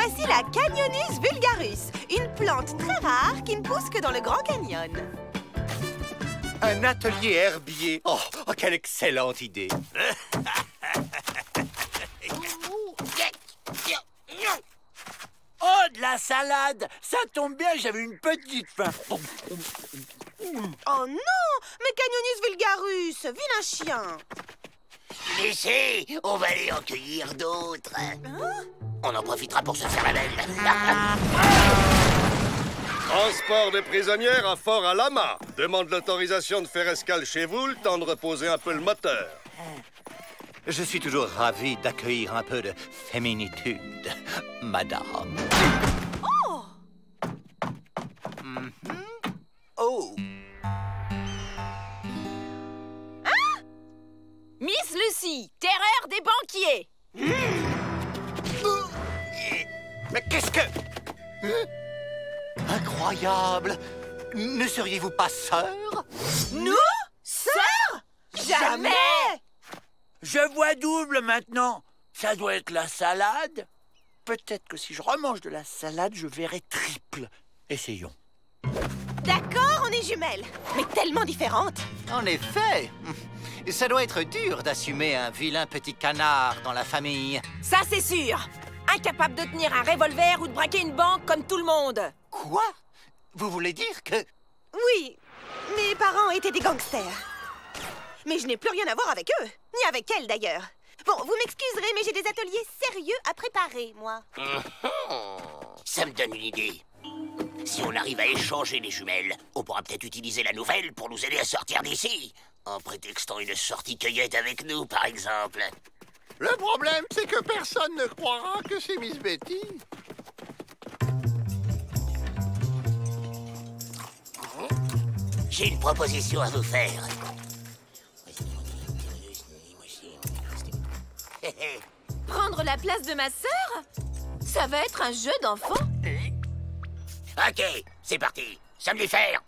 Voici la Canyonus vulgarus, une plante très rare qui ne pousse que dans le Grand Canyon. Un atelier herbier. Oh, quelle excellente idée. Oh, de la salade! Ça tombe bien, j'avais une petite faim. Oh non! Mais Canyonus vulgarus, vilain chien! Laissez, on va aller en cueillir d'autres. On en profitera pour se faire la belle. Transport des prisonnières à Fort Alama. Demande l'autorisation de faire escale chez vous, le temps de reposer un peu le moteur. Je suis toujours ravi d'accueillir un peu de féminitude, madame. Oh! Oh! Miss Lucy, terreur des banquiers. Mais qu'est-ce que... Incroyable! Ne seriez-vous pas sœur? Nous? Sœur? Jamais! Je vois double maintenant. Ça doit être la salade. Peut-être que si je remange de la salade, je verrai triple. Essayons. D'accord, on est jumelles, mais tellement différentes. En effet! Ça doit être dur d'assumer un vilain petit canard dans la famille. Ça, c'est sûr. Incapable de tenir un revolver ou de braquer une banque comme tout le monde. Quoi? Vous voulez dire que... Oui, mes parents étaient des gangsters. Mais je n'ai plus rien à voir avec eux, ni avec elle d'ailleurs. Bon, vous m'excuserez, mais j'ai des ateliers sérieux à préparer, moi. Ça me donne une idée. Si on arrive à échanger les jumelles, on pourra peut-être utiliser la nouvelle pour nous aider à sortir d'ici. En prétextant une sortie cueillette avec nous, par exemple. Le problème, c'est que personne ne croira que c'est Miss Betty. J'ai une proposition à vous faire. Prendre la place de ma sœur? Ça va être un jeu d'enfant? Ok, c'est parti. Somnifère.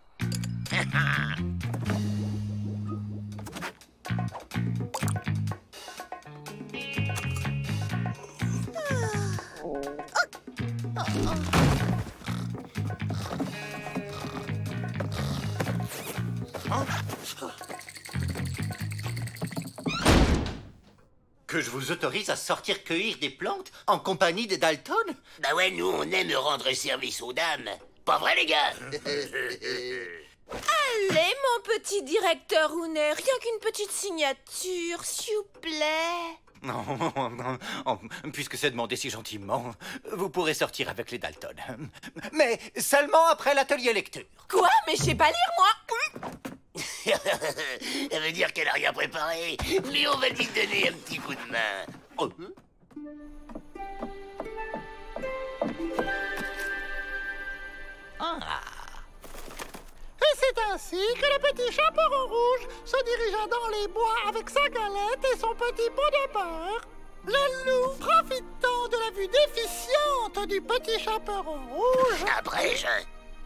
Que je vous autorise à sortir cueillir des plantes en compagnie des Dalton? Bah ouais, nous, on aime rendre service aux dames. Pas vrai, les gars? Allez, mon petit directeur Hooner, rien qu'une petite signature, s'il vous plaît. Non, puisque c'est demandé si gentiment, vous pourrez sortir avec les Dalton. Mais seulement après l'atelier lecture. Quoi? Mais je sais pas lire, moi. Elle veut dire qu'elle a rien préparé, mais on va lui donner un petit coup de main. Oh. Et c'est ainsi que le petit chaperon rouge se dirigea dans les bois avec sa galette et son petit pot de beurre. Le loup, profitant de la vue déficiente du petit chaperon rouge... Après,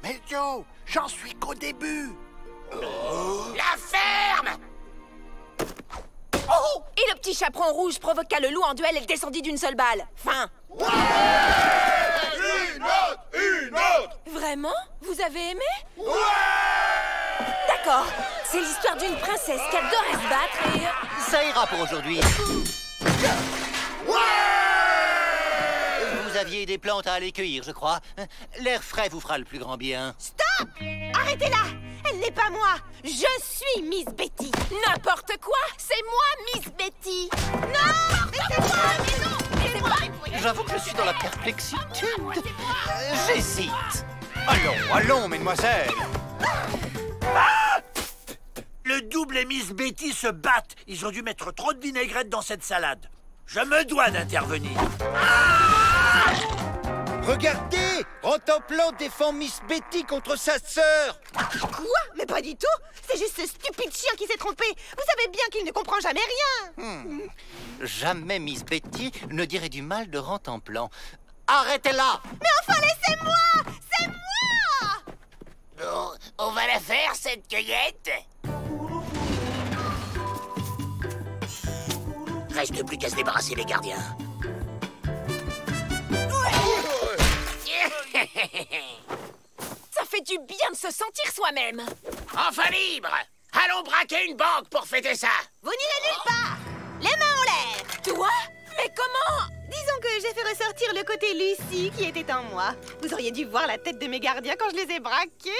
Mais Joe, j'en suis qu'au début. La ferme! Oh! Et le petit chaperon rouge provoqua le loup en duel et descendit d'une seule balle. Fin. Une autre! Vraiment? Vous avez aimé? D'accord. C'est l'histoire d'une princesse qui adorait se battre et... Ça ira pour aujourd'hui. Vous aviez des plantes à aller cueillir, je crois. L'air frais vous fera le plus grand bien. Stop! Arrêtez-la! Elle n'est pas moi! Je suis Miss Betty! N'importe quoi! C'est moi, Miss Betty! Non! Mais c'est moi! Mais non! Mais c'est moi! J'avoue que je suis dans la perplexitude. J'hésite. Allons, mesdemoiselles. Le double et Miss Betty se battent. Ils ont dû mettre trop de vinaigrette dans cette salade. Je me dois d'intervenir. Regardez! Rentemplant défend Miss Betty contre sa sœur. Quoi? Mais pas du tout! C'est juste ce stupide chien qui s'est trompé! Vous savez bien qu'il ne comprend jamais rien! Jamais Miss Betty ne dirait du mal de Rentemplant. Arrêtez-la! Mais enfin, laissez-moi! C'est moi! Bon, on va la faire, cette cueillette. Reste plus qu'à se débarrasser des gardiens. du bien de se sentir soi-même. Enfin libre! Allons braquer une banque pour fêter ça! Vous n'irez nulle part. Les mains en l'air. Toi? Mais comment? Disons que j'ai fait ressortir le côté Lucie qui était en moi. Vous auriez dû voir la tête de mes gardiens quand je les ai braqués.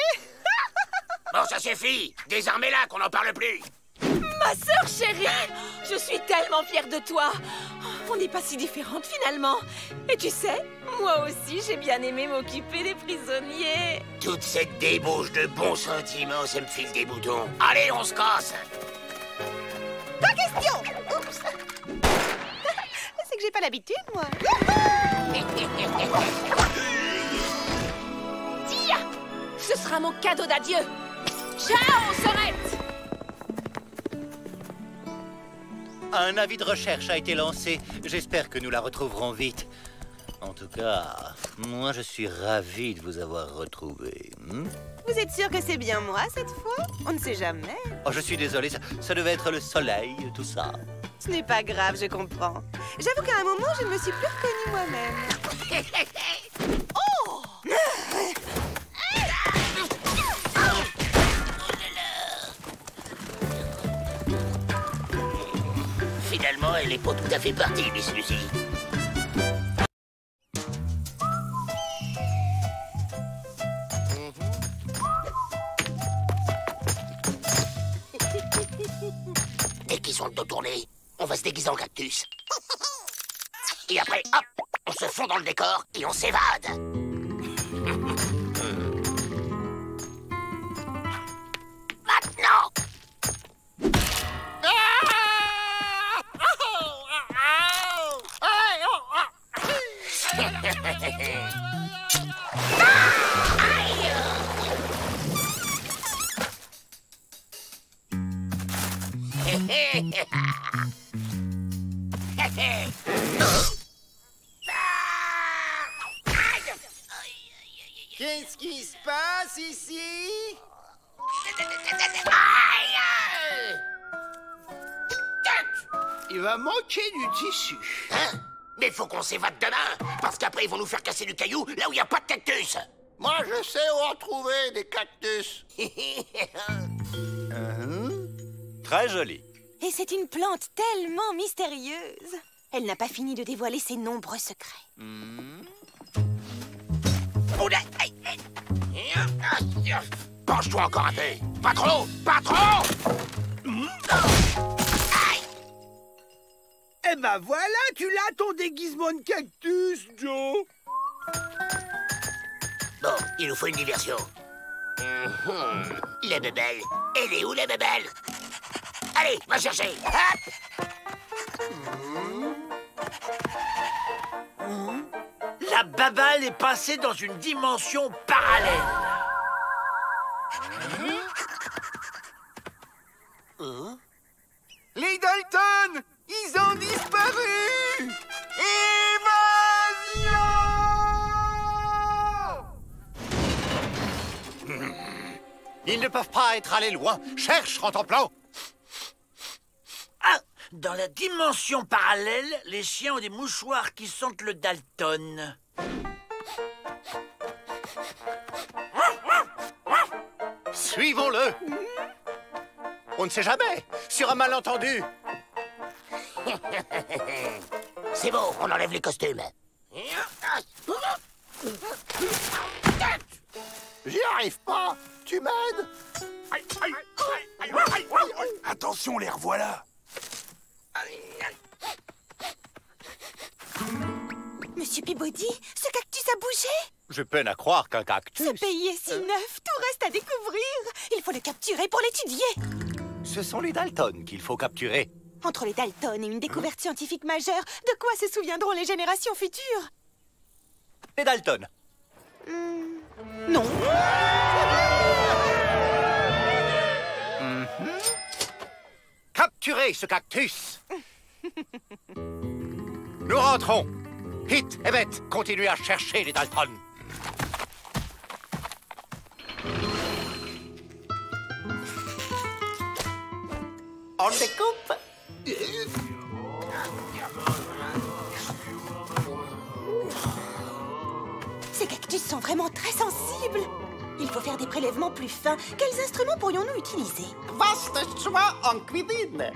Bon, ça suffit! Désarmez-la, qu'on n'en parle plus! Ma sœur chérie! Je suis tellement fière de toi. On n'est pas si différentes finalement. Et tu sais, moi aussi j'ai bien aimé m'occuper des prisonniers. Toute cette débauche de bons sentiments, ça me file des boutons. Allez, on se casse! Pas question. Oups. C'est que j'ai pas l'habitude, moi. Tiens! Ce sera mon cadeau d'adieu. Ciao, sœurette! Un avis de recherche a été lancé. J'espère que nous la retrouverons vite. En tout cas, moi je suis ravi de vous avoir retrouvé. Vous êtes sûr que c'est bien moi cette fois? On ne sait jamais. Oh, je suis désolé, ça devait être le soleil, tout ça. Ce n'est pas grave, je comprends. J'avoue qu'à un moment, je ne me suis plus reconnue moi-même. Oh! Finalement, elle est pas tout à fait partie, Miss Lucie. Dès qu'ils ont le dos tourné, on va se déguiser en cactus. Et après, hop, on se fond dans le décor et on s'évade. Maintenant! Qu'est-ce qui se passe ici? Il va manquer du tissu. Hein? Mais faut qu'on s'évade demain, parce qu'après ils vont nous faire casser du caillou là où il n'y a pas de cactus. Moi, je sais où en trouver des cactus. Très joli. Et c'est une plante tellement mystérieuse. Elle n'a pas fini de dévoiler ses nombreux secrets. Penche-toi encore un peu. Pas trop, pas trop. Eh ben voilà, tu l'as ton déguisement de cactus, Joe. Bon, il nous faut une diversion. La bebelle. Elle est où, la bebelle? Allez, va chercher. Hop. La babale est passée dans une dimension parallèle. Les Dalton, ils ont disparu. Évasion! Ils ne peuvent pas être allés loin. Cherche, Rantanplan. Ah, dans la dimension parallèle, les chiens ont des mouchoirs qui sentent le Dalton. Suivons-le. On ne sait jamais. Sur un malentendu. C'est bon, on enlève les costumes. J'y arrive pas. Tu m'aides? Attention, les revoilà. Monsieur Peabody, ce cactus a bougé. Je peine à croire qu'un cactus... Ce pays est si neuf, tout reste à découvrir. Il faut le capturer pour l'étudier. Ce sont les Dalton qu'il faut capturer. Entre les Dalton et une découverte scientifique majeure, de quoi se souviendront les générations futures? Les Dalton. Non. Capturez ce cactus. Nous rentrons. Hit et Beth, continuez à chercher les Dalton. On découpe. Ces cactus sont vraiment très sensibles. Il faut faire des prélèvements plus fins. Quels instruments pourrions-nous utiliser? Vaste choix en cuisine.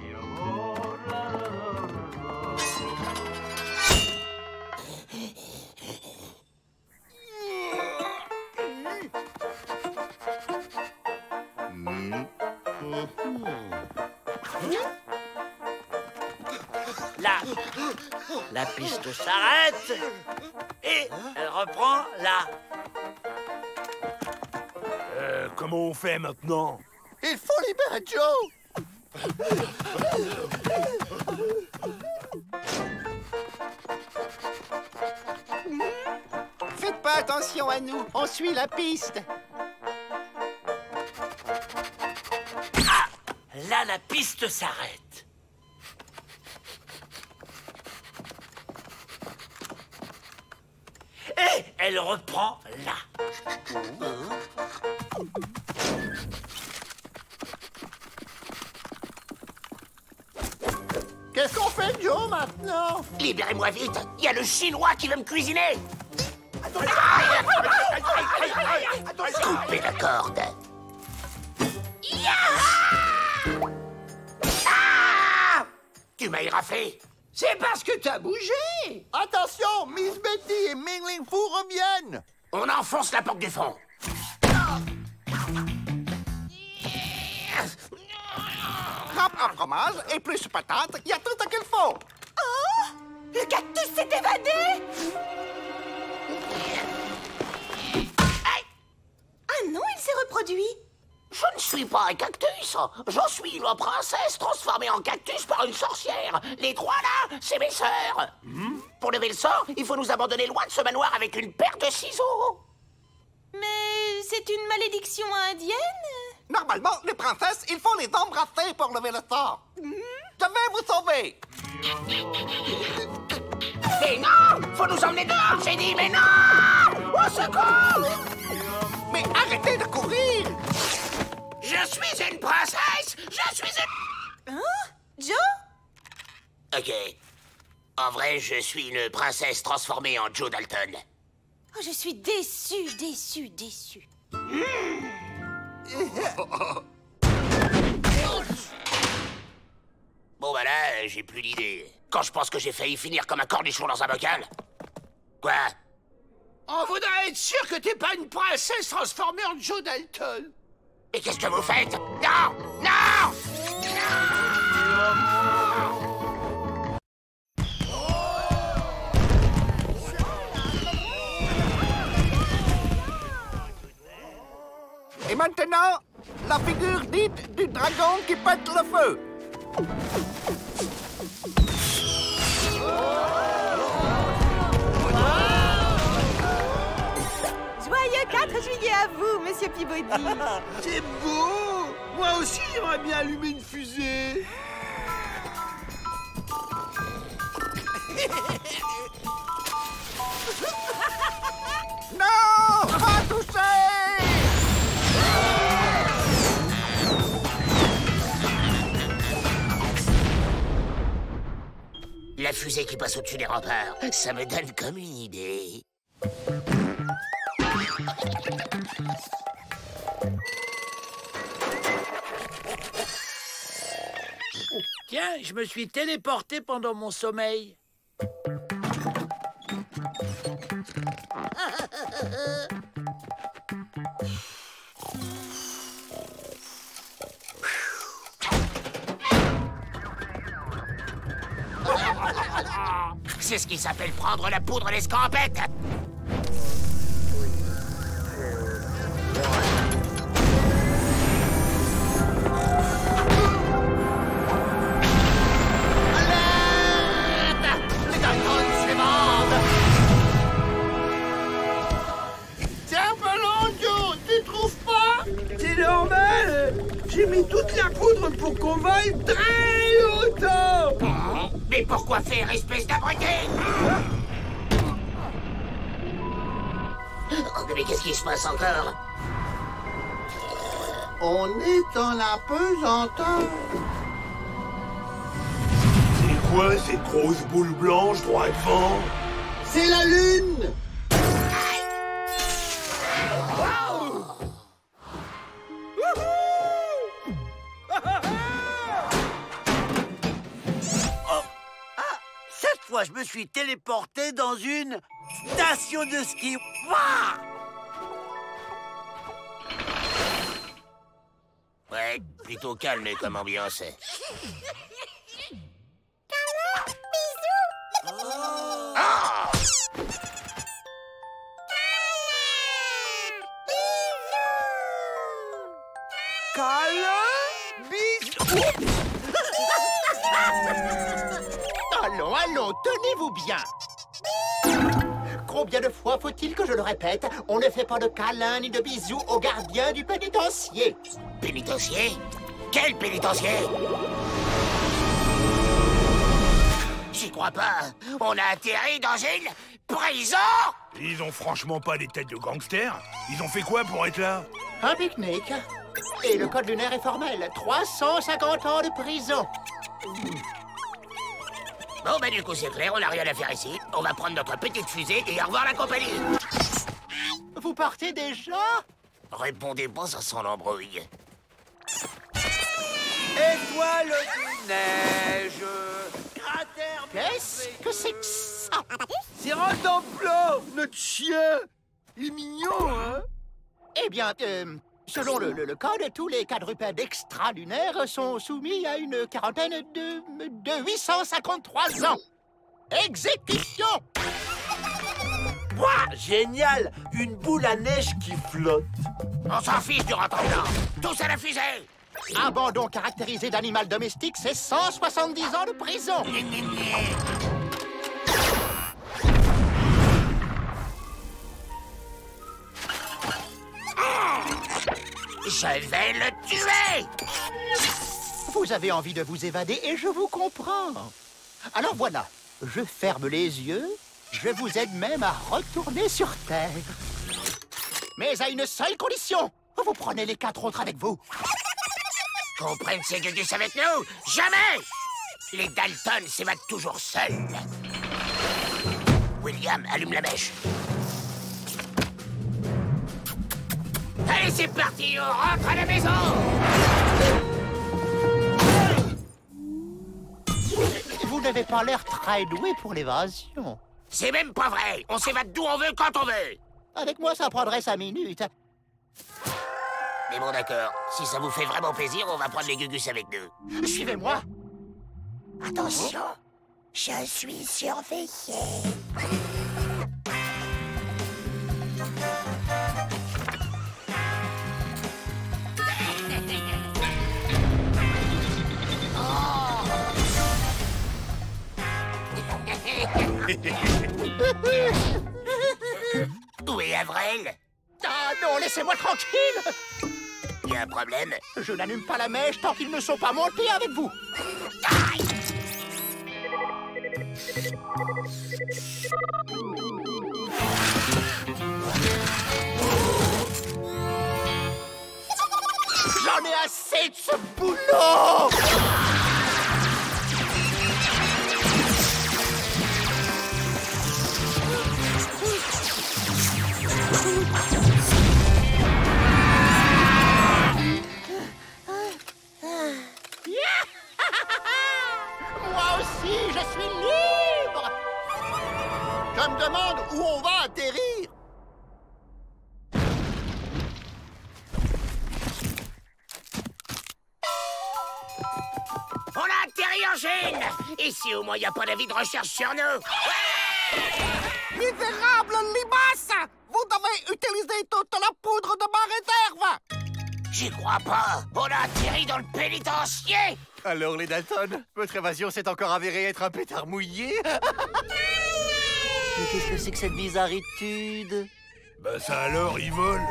Là, la piste s'arrête et elle reprend là. Comment on fait maintenant? Il faut libérer Joe. Faites pas attention à nous, on suit la piste. Ah, là, la piste s'arrête. Et elle reprend là. Qu'est-ce qu'on fait, Joe, maintenant? Libérez-moi vite, il y a le Chinois qui veut me cuisiner. Coupez la corde. Tu m'as éraflé. C'est parce que t'as bougé. Attention, Miss Betty et Mingling Fu reviennent. On enfonce la porte du fond. Râpe à fromage et plus patates, il y a tout ce qu'il faut. Oh! Le cactus s'est évadé! Ah non, il s'est reproduit. Je ne suis pas un cactus. Je suis une princesse transformée en cactus par une sorcière. Les trois là, c'est mes sœurs. Pour lever le sort, il faut nous abandonner loin de ce manoir avec une paire de ciseaux. Mais c'est une malédiction indienne? Normalement, les princesses, il faut les embrasser pour lever le sort. Je vais vous sauver. Mais non! Faut nous emmener dehors, j'ai dit, mais non! Au secours! Mais arrêtez de courir. Je suis une princesse! Je suis une... Hein? Joe? Ok. En vrai, je suis une princesse transformée en Joe Dalton. Oh, je suis déçue, déçue, déçue. Bon, bah là, j'ai plus d'idée. Quand je pense que j'ai failli finir comme un cornichon dans un bocal. Quoi? On voudrait être sûr que t'es pas une princesse transformée en Joe Dalton. Et qu'est-ce que vous faites? Non! Non! Et maintenant, la figure dite du dragon qui pète le feu. Joyeux 4 juillet à vous, Monsieur Peabody. C'est beau! Moi aussi, j'aimerais bien allumer une fusée. Non! Pas toucher! La fusée qui passe au-dessus des remparts, ça me donne comme une idée. Tiens, je me suis téléporté pendant mon sommeil. C'est ce qui s'appelle prendre la poudre d'escampette. J'ai mis toute la poudre pour qu'on vaille très longtemps. Mais pourquoi faire, espèce d'abruti? Mais qu'est-ce qui se passe encore? On est dans la pesanteur. C'est quoi ces grosses boules blanches droit devant? C'est la lune. fois, je me suis téléporté dans une station de ski. Wouah! Ouais, plutôt calme comme ambiance. Ah! Câlin, bisous. Allons, allons, tenez-vous bien. Combien de fois faut-il que je le répète? On ne fait pas de câlins ni de bisous aux gardiens du pénitencier. Pénitencier? Quel pénitencier? J'y crois pas. On a atterri dans une prison? Ils ont franchement pas des têtes de gangsters. Ils ont fait quoi pour être là? Un pique-nique. Et le code lunaire est formel. 350 ans de prison. Bon, bah du coup, c'est clair, on n'a rien à faire ici. On va prendre notre petite fusée et au revoir la compagnie. Vous partez déjà? Répondez pas, ça sent l'embrouille. Étoile de neige, cratère... Qu'est-ce que c'est que ça? C'est Rantanplan, notre chien. Il est mignon, hein? Eh bien, selon le code, tous les quadrupèdes extralunaires sont soumis à une quarantaine de 853 ans. Exécution! Ouah, génial! Une boule à neige qui flotte. On s'en fiche du Rantanplan. Tous à la fusée! Abandon caractérisé d'animal domestique, c'est 170 ans de prison. Je vais le tuer! Vous avez envie de vous évader et je vous comprends. Alors voilà, je ferme les yeux, je vous aide même à retourner sur Terre. Mais à une seule condition, vous prenez les 4 autres avec vous. Qu'on prenne ces gugus avec nous? Jamais! Les Dalton s'évadent toujours seuls. William, allume la mèche. Allez, c'est parti, on rentre à la maison! Vous n'avez pas l'air très doué pour l'évasion. C'est même pas vrai! On s'évade d'où on veut, quand on veut! Avec moi, ça prendrait 5 minutes. Mais bon, d'accord. Si ça vous fait vraiment plaisir, on va prendre les gugus avec nous. Suivez-moi. Attention, je suis surveillée. Où est Avril? Ah non, laissez-moi tranquille. Y a un problème? Je n'allume pas la mèche tant qu'ils ne sont pas montés avec vous. Aïe! J'en ai assez de ce boulot. Moi aussi, je suis libre. Je me demande où on va atterrir. On a atterri en Chine! Ici, au moins, y a pas d'avis de recherche sur nous! Misérable limace! Vous devez utiliser toute la poudre de ma réserve! J'y crois pas! On a atterri dans le pénitencier! Alors, les Dalton, votre évasion s'est encore avérée être un pétard mouillé? Mais qu'est-ce que c'est que cette bizarritude? Bah ça alors, ils volent.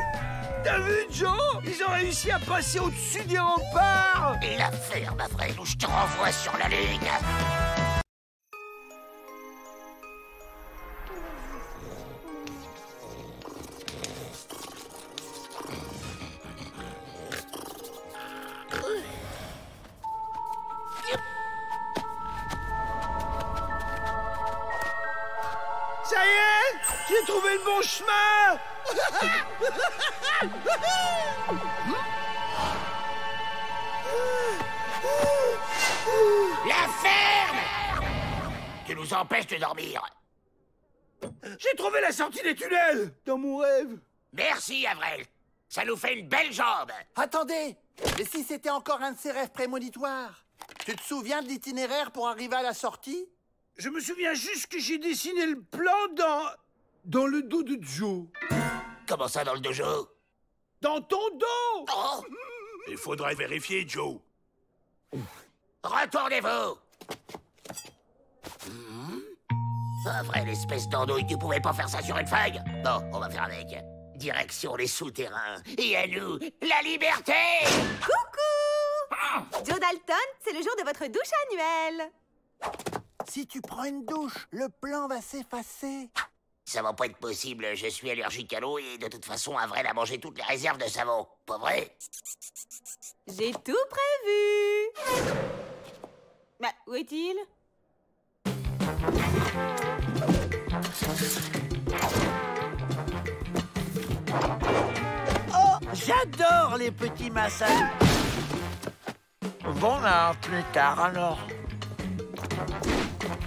T'as vu, Joe? Ils ont réussi à passer au-dessus des remparts! La ferme, Avril, ou je te renvoie sur la Lune! Ça y est! J'ai trouvé le bon chemin! La ferme! Tu nous empêche de dormir. J'ai trouvé la sortie des tunnels dans mon rêve. Merci, Avril. Ça nous fait une belle jambe. Attendez! Et si c'était encore un de ces rêves prémonitoires? Tu te souviens de l'itinéraire pour arriver à la sortie? Je me souviens juste que j'ai dessiné le plan dans le dos de Joe. Comment ça, dans le dojo? Dans ton dos! Oh! Il faudrait vérifier, Joe. Retournez-vous! Vrai, l'espèce d'andouille, tu pouvais pas faire ça sur une feuille? Bon, on va faire avec. Direction les souterrains. Et à nous, la liberté! Coucou! Joe Dalton, c'est le jour de votre douche annuelle. Si tu prends une douche, le plan va s'effacer. Ça va pas être possible, je suis allergique à l'eau et de toute façon, Avril a mangé toutes les réserves de savon. Pas vrai? J'ai tout prévu. Bah, où est-il? Oh, j'adore les petits massages. Bon, plus tard alors.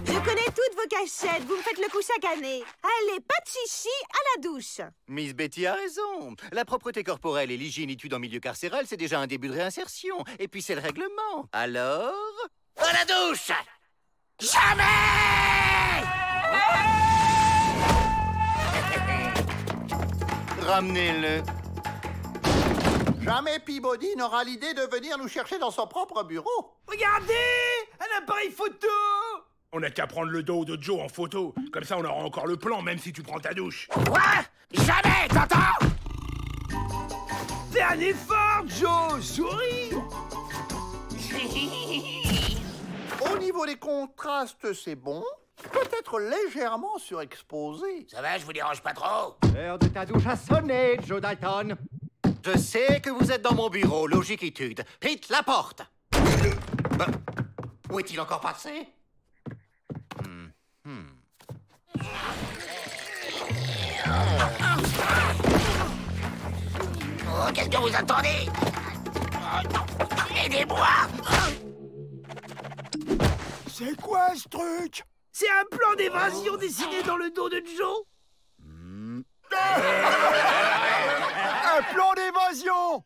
Je connais toutes vos cachettes. Vous me faites le coup chaque année. Allez, pas de chichi à la douche. Miss Betty a raison. La propreté corporelle et l'hygiénitude en milieu carcéral, c'est déjà un début de réinsertion. Et puis c'est le règlement. Alors... À la douche! Jamais! Ramenez-le. Jamais Peabody n'aura l'idée de venir nous chercher dans son propre bureau. Regardez! Un appareil photo! On n'a qu'à prendre le dos de Joe en photo. Comme ça, on aura encore le plan, même si tu prends ta douche. Quoi? Jamais, t'entends? Fais un effort, Joe! Souris! Au niveau des contrastes, c'est bon. Peut-être légèrement surexposé. Ça va, je vous dérange pas trop? L'heure de ta douche a sonné, Joe Dalton. Je sais que vous êtes dans mon bureau, logiquitude. Hit la porte. Où est-il encore passé? Oh, qu'est-ce que vous attendez? Aidez-moi! C'est quoi ce truc? C'est un plan d'évasion dessiné dans le dos de Joe? Un plan d'évasion!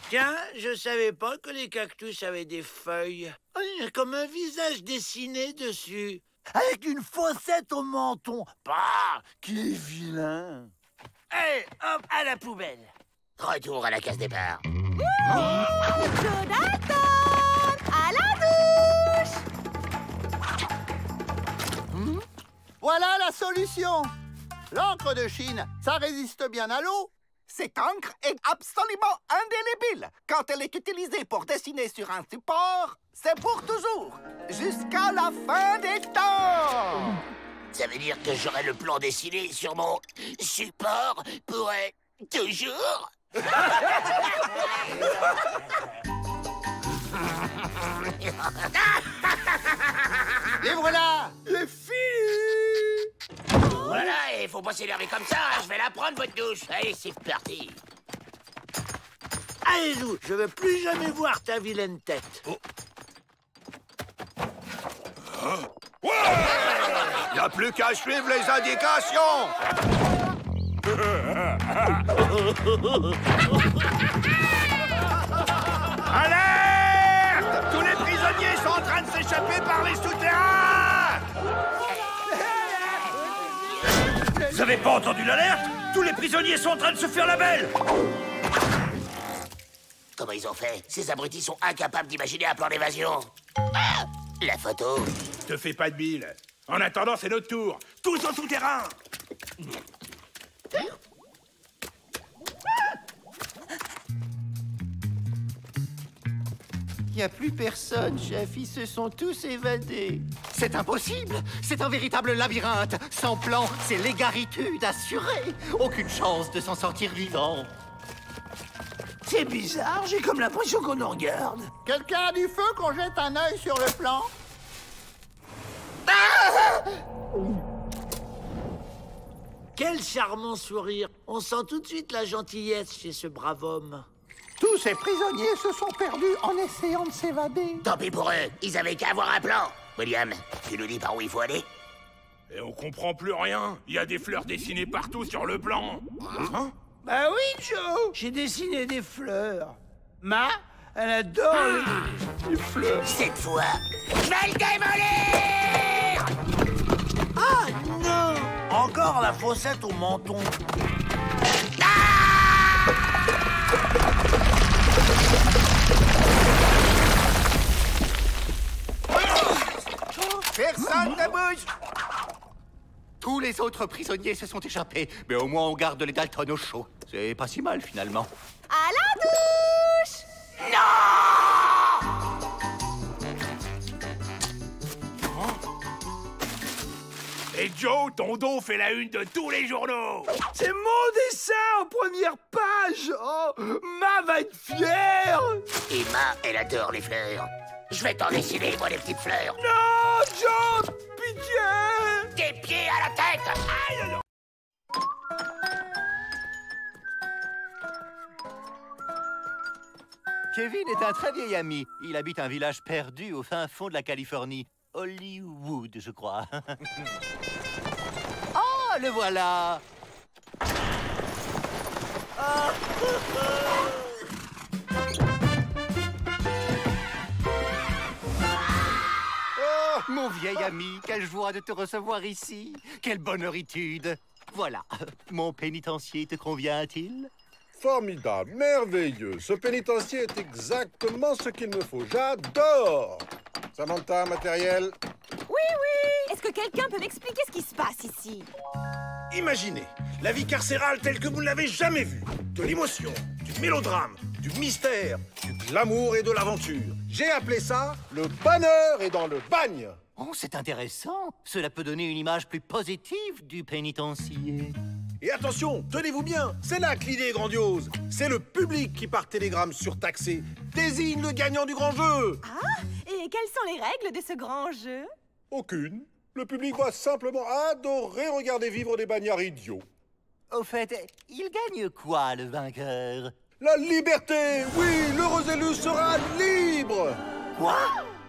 Tiens, je savais pas que les cactus avaient des feuilles. Oh, il y a comme un visage dessiné dessus. Avec une fossette au menton. Bah, qui est vilain. Allez, hop, à la poubelle. Retour à la case départ. Joe Dalton! À la douche! Voilà la solution. L'encre de Chine, ça résiste bien à l'eau. Cette encre est absolument indélébile. Quand elle est utilisée pour dessiner sur un support, c'est pour toujours, jusqu'à la fin des temps. Ça veut dire que j'aurai le plan dessiné sur mon support pour toujours? Et voilà. Les filles! Voilà, il faut pas s'énerver comme ça, hein. Je vais la prendre, votre douche. Allez, c'est parti. Allez, Lou, je veux plus jamais voir ta vilaine tête. Y a plus qu'à suivre les indications. Alerte! Tous les prisonniers sont en train de s'échapper par les souterrains! Vous avez pas entendu l'alerte? Tous les prisonniers sont en train de se faire la belle! Comment ils ont fait? Ces abrutis sont incapables d'imaginer un plan d'évasion. Ah! La photo. Te fais pas de bile. En attendant, c'est notre tour. Tous au souterrain! Il n'y a plus personne, chef. Ils se sont tous évadés. C'est impossible. C'est un véritable labyrinthe. Sans plan, c'est l'égaritude assurée. Aucune chance de s'en sortir vivant. C'est bizarre, j'ai comme l'impression qu'on nous regarde. Quelqu'un a du feu qu'on jette un œil sur le plan? Quel charmant sourire. On sent tout de suite la gentillesse chez ce brave homme. Tous ces prisonniers se sont perdus en essayant de s'évader. Tant pis pour eux, ils avaient qu'à avoir un plan. William, tu nous dis par où il faut aller? Et on comprend plus rien. Il y a des fleurs dessinées partout sur le plan. Hein? Bah oui, Joe. J'ai dessiné des fleurs. Ma, elle adore les fleurs. Cette fois, je vais le démolir! Ah non! Encore la fossette au menton. Personne ne bouge! Tous les autres prisonniers se sont échappés, mais au moins on garde les Dalton au chaud. C'est pas si mal, finalement. À la douche! Et Joe, ton dos fait la une de tous les journaux. C'est mon dessin en première page. Oh, Ma va être fière. Et Ma, elle adore les fleurs. Je vais t'en dessiner, moi, des petites fleurs. Non, Joe, pitié. Des pieds à la tête. Aïe, non. Kevin est un très vieil ami. Il habite un village perdu au fin fond de la Californie. Hollywood, je crois. Ah, le voilà! Oh, mon vieil ami, quelle joie de te recevoir ici. Quelle bonheuritude. Voilà, mon pénitencier te convient-il? Formidable, merveilleux. Ce pénitencier est exactement ce qu'il me faut. J'adore. Samantha, matériel. Oui, oui! Est-ce que quelqu'un peut m'expliquer ce qui se passe ici? Imaginez la vie carcérale telle que vous ne l'avez jamais vue. De l'émotion, du mélodrame, du mystère, du glamour et de l'aventure. J'ai appelé ça « Le bonheur est dans le bagne ». Oh, c'est intéressant. Cela peut donner une image plus positive du pénitencier. Et attention, tenez-vous bien, c'est là que l'idée est grandiose. C'est le public qui, par télégramme surtaxé, désigne le gagnant du grand jeu. Ah! Et quelles sont les règles de ce grand jeu? Aucune. Le public va simplement adorer regarder vivre des bagnards idiots. Au fait, il gagne quoi, le vainqueur? La liberté! Oui, l'heureux élu sera libre! Quoi?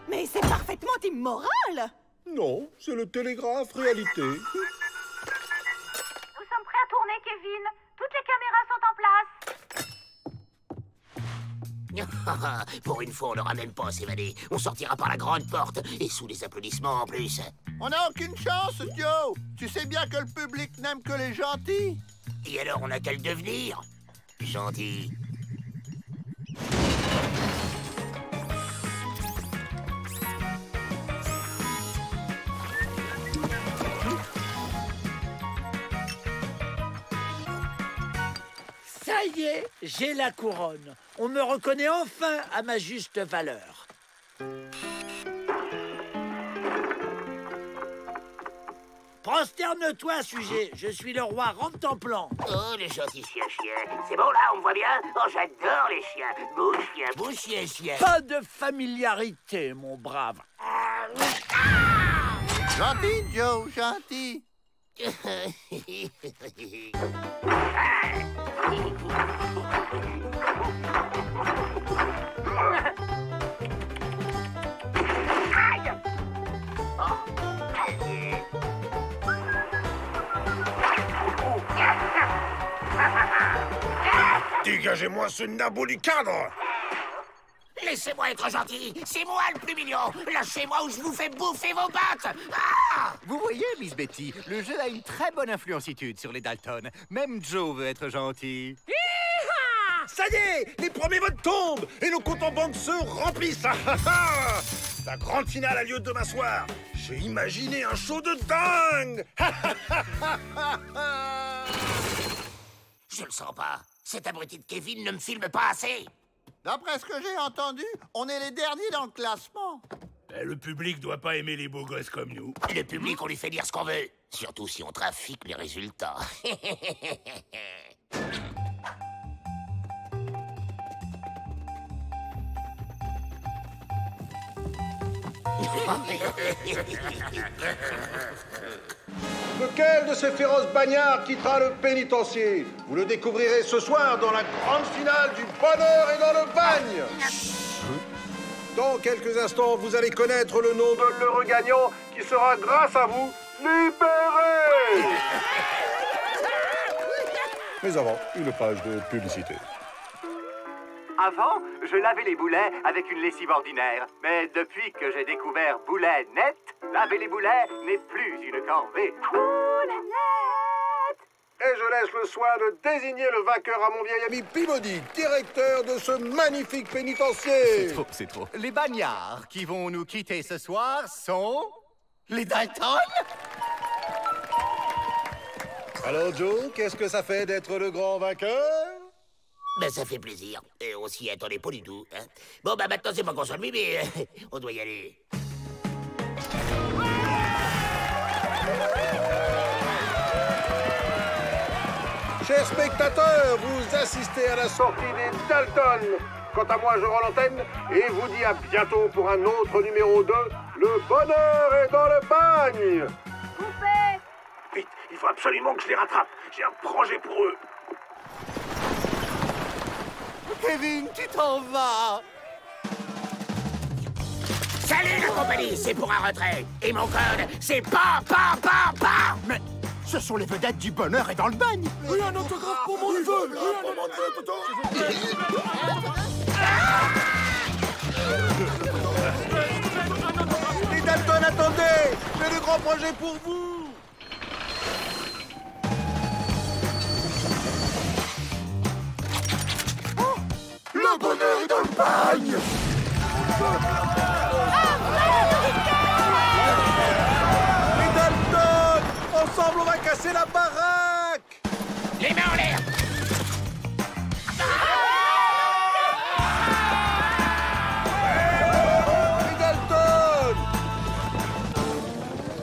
Mais c'est parfaitement immoral! Non, c'est le télégraphe réalité. Nous sommes prêts à tourner, Kevin. Toutes les caméras sont en place. Pour une fois, on n'aura même pas à s'évader. On sortira par la grande porte, et sous les applaudissements en plus. On n'a aucune chance, Joe. Tu sais bien que le public n'aime que les gentils. Et alors, on n'a qu'à le devenir gentil. Ça y est, j'ai la couronne. On me reconnaît enfin à ma juste valeur. Prosterne-toi, sujet. Je suis le roi Ramptemplan. Oh, le gentil chien. C'est bon, là, on me voit bien? Oh, j'adore les chiens. Beau chien. Pas de familiarité, mon brave. Gentil, Joe, gentil. Dégagez-moi ce nabot du cadre! Laissez-moi être gentil. C'est moi le plus mignon. Lâchez-moi ou je vous fais bouffer vos pattes. Ah! Vous voyez, Miss Betty, le jeu a une très bonne influencitude sur les Dalton. Même Joe veut être gentil. Ça y est, les premiers votes tombent et nos comptes en banque se remplissent. La grande finale a lieu demain soir. J'ai imaginé un show de dingue. Je le sens pas. Cet abruti de Kevin ne me filme pas assez. D'après ce que j'ai entendu, on est les derniers dans le classement. Le public doit pas aimer les beaux gosses comme nous. Le public, on lui fait dire ce qu'on veut. Surtout si on trafique les résultats. Lequel de ces féroces bagnards quittera le pénitencier? Vous le découvrirez ce soir dans la grande finale du bonheur et dans le bagne. Dans quelques instants, vous allez connaître le nom de l'heureux gagnant qui sera, grâce à vous, libéré. Mais avant, une page de publicité. Avant, je lavais les boulets avec une lessive ordinaire. Mais depuis que j'ai découvert Boulet Net, laver les boulets n'est plus une corvée. Boulet Net! Et je laisse le soin de désigner le vainqueur à mon vieil ami Peabody, directeur de ce magnifique pénitencier. C'est trop. Les bagnards qui vont nous quitter ce soir sont... les Dalton. Alors Joe, qu'est-ce que ça fait d'être le grand vainqueur? Ben, ça fait plaisir. Et on s'y attendait pas du tout. Hein. Bon, bah maintenant, c'est pas qu'on s'ennuie, mais on doit y aller. Chers spectateurs, vous assistez à la sortie des Dalton. Quant à moi, je rends l'antenne et vous dis à bientôt pour un autre numéro 2, Le bonheur est dans le bagne. Coupé! Vite, il faut absolument que je les rattrape. J'ai un projet pour eux. Kevin, tu t'en vas. Salut la compagnie, c'est pour un retrait. Et mon code, c'est PAM. Mais ce sont les vedettes du bonheur et dans le bagne. Oui, un autographe pour mon neveu. Les Dalton, attendez! J'ai de grands projets pour vous! Le bonheur est dans le bagne. Les Dalton! Ensemble, on va casser la baraque! Les mains en l'air. Les Dalton!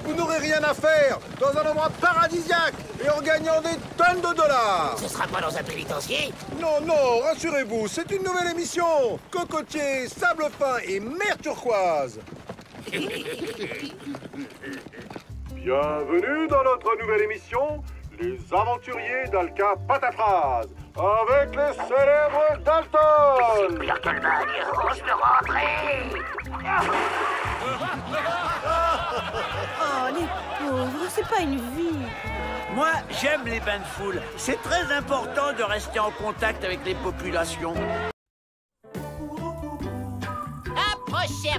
Vous n'aurez rien à faire dans un endroit paradisiaque et en gagnant des tonnes de dollars! Ce sera pas dans un pénitencier? Non, non, rassurez-vous, c'est une nouvelle émission! Cocotier, sable fin et mer turquoise! Bienvenue dans notre nouvelle émission, Les Aventuriers d'Alka Pataphrase, avec les célèbres Dalton! Pire que le bagne, on se peut rentrer. Oh, les pauvres, c'est pas une vie. Moi, j'aime les bains de foule. C'est très important de rester en contact avec les populations. Approchez.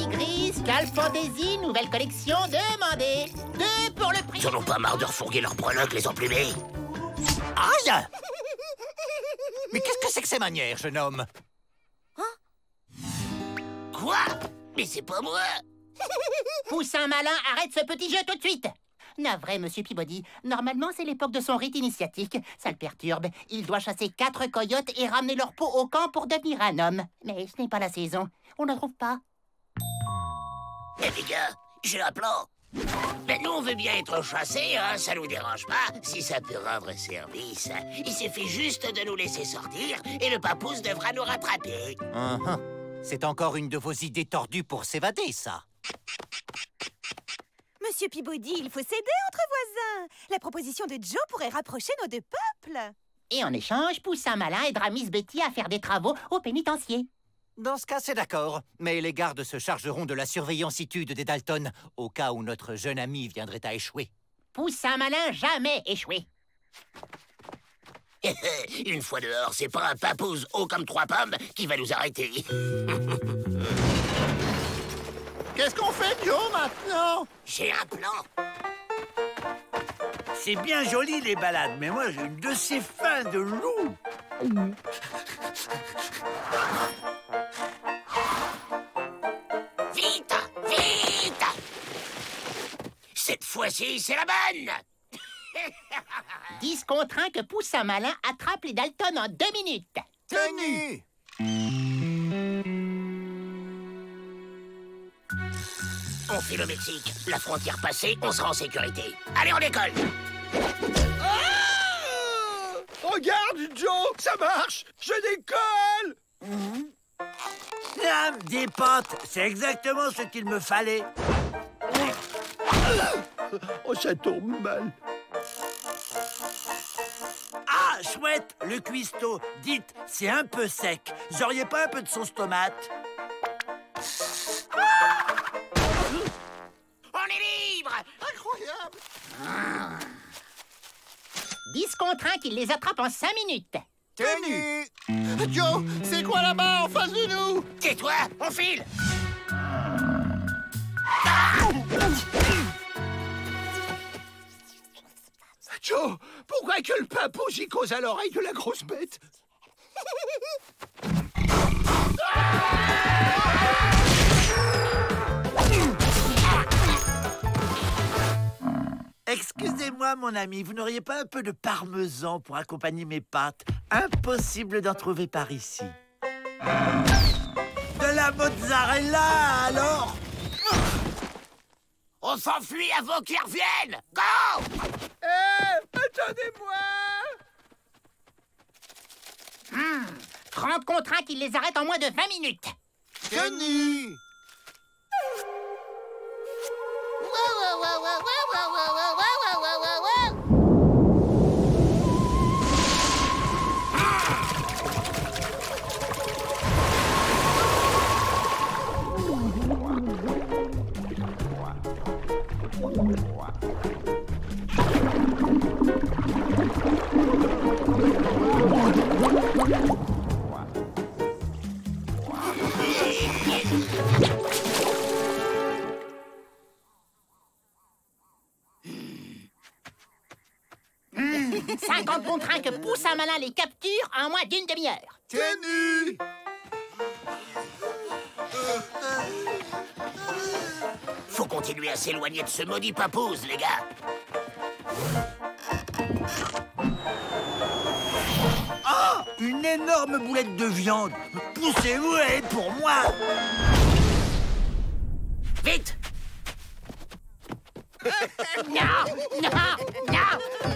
Gris, Scal Fantasy, nouvelle collection, demandez. 2 pour le prix. Ils en ont pas marre de refourguer leurs breloques, les emplumés. Aïe! Mais qu'est-ce que c'est que ces manières, jeune homme? Quoi? Mais c'est pas moi. Poussin malin, arrête ce petit jeu tout de suite. Navré, monsieur Peabody. Normalement, c'est l'époque de son rite initiatique. Ça le perturbe. Il doit chasser 4 coyotes et ramener leur peau au camp pour devenir un homme. Mais ce n'est pas la saison. On ne trouve pas. Eh les gars, j'ai un plan. Mais nous, on veut bien être chassés, hein, ça nous dérange pas, si ça peut rendre service. Il suffit juste de nous laisser sortir et le papousse devra nous rattraper. C'est encore une de vos idées tordues pour s'évader, ça. Monsieur Peabody, il faut s'aider entre voisins. La proposition de Joe pourrait rapprocher nos 2 peuples. Et en échange, Poussin malin aidera Miss Betty à faire des travaux au pénitencier. Dans ce cas, c'est d'accord. Mais les gardes se chargeront de la surveillanceitude des Dalton, au cas où notre jeune ami viendrait à échouer. Poussin malin jamais échoué. Une fois dehors, c'est pas un papouze haut comme 3 pommes qui va nous arrêter. Qu'est-ce qu'on fait, Joe, maintenant? J'ai un plan. C'est bien joli, les balades, mais moi, j'ai une de ces fins de loup. Vite! Vite! Cette fois-ci, c'est la bonne! 10 contre 1 que Poussin malin attrape les Dalton en 2 minutes. Tenu! On file au Mexique. La frontière passée, on sera en sécurité. Allez, on décolle! Regarde, Joe, ça marche! Je décolle! Des potes, c'est exactement ce qu'il me fallait. Oh, ça tombe mal. Ah, chouette, le cuistot. Dites, c'est un peu sec. Vous auriez pas un peu de sauce tomate? On est libre! Incroyable! 10 contre 1 qui les attrape en 5 minutes. Tenu! Joe, c'est quoi là-bas en face de nous? Tais-toi, on file! Joe, pourquoi que le papouche y cause à l'oreille de la grosse bête? Excusez-moi, mon ami, vous n'auriez pas un peu de parmesan pour accompagner mes pâtes? Impossible d'en trouver par ici. De la mozzarella, alors? On s'enfuit avant qu'ils reviennent! Go! Attendez-moi! 30 contre 1 qui les arrête en moins de 20 minutes. Tenu! Mmh. 50 contre 1 que Poussin Malin les capture en moins d'une demi-heure. Tenu! Faut continuer à s'éloigner de ce maudit papouze, les gars. Ah! Une énorme boulette de viande. Poussez-vous, elle est pour moi. Vite! Non! Non! Non! Non!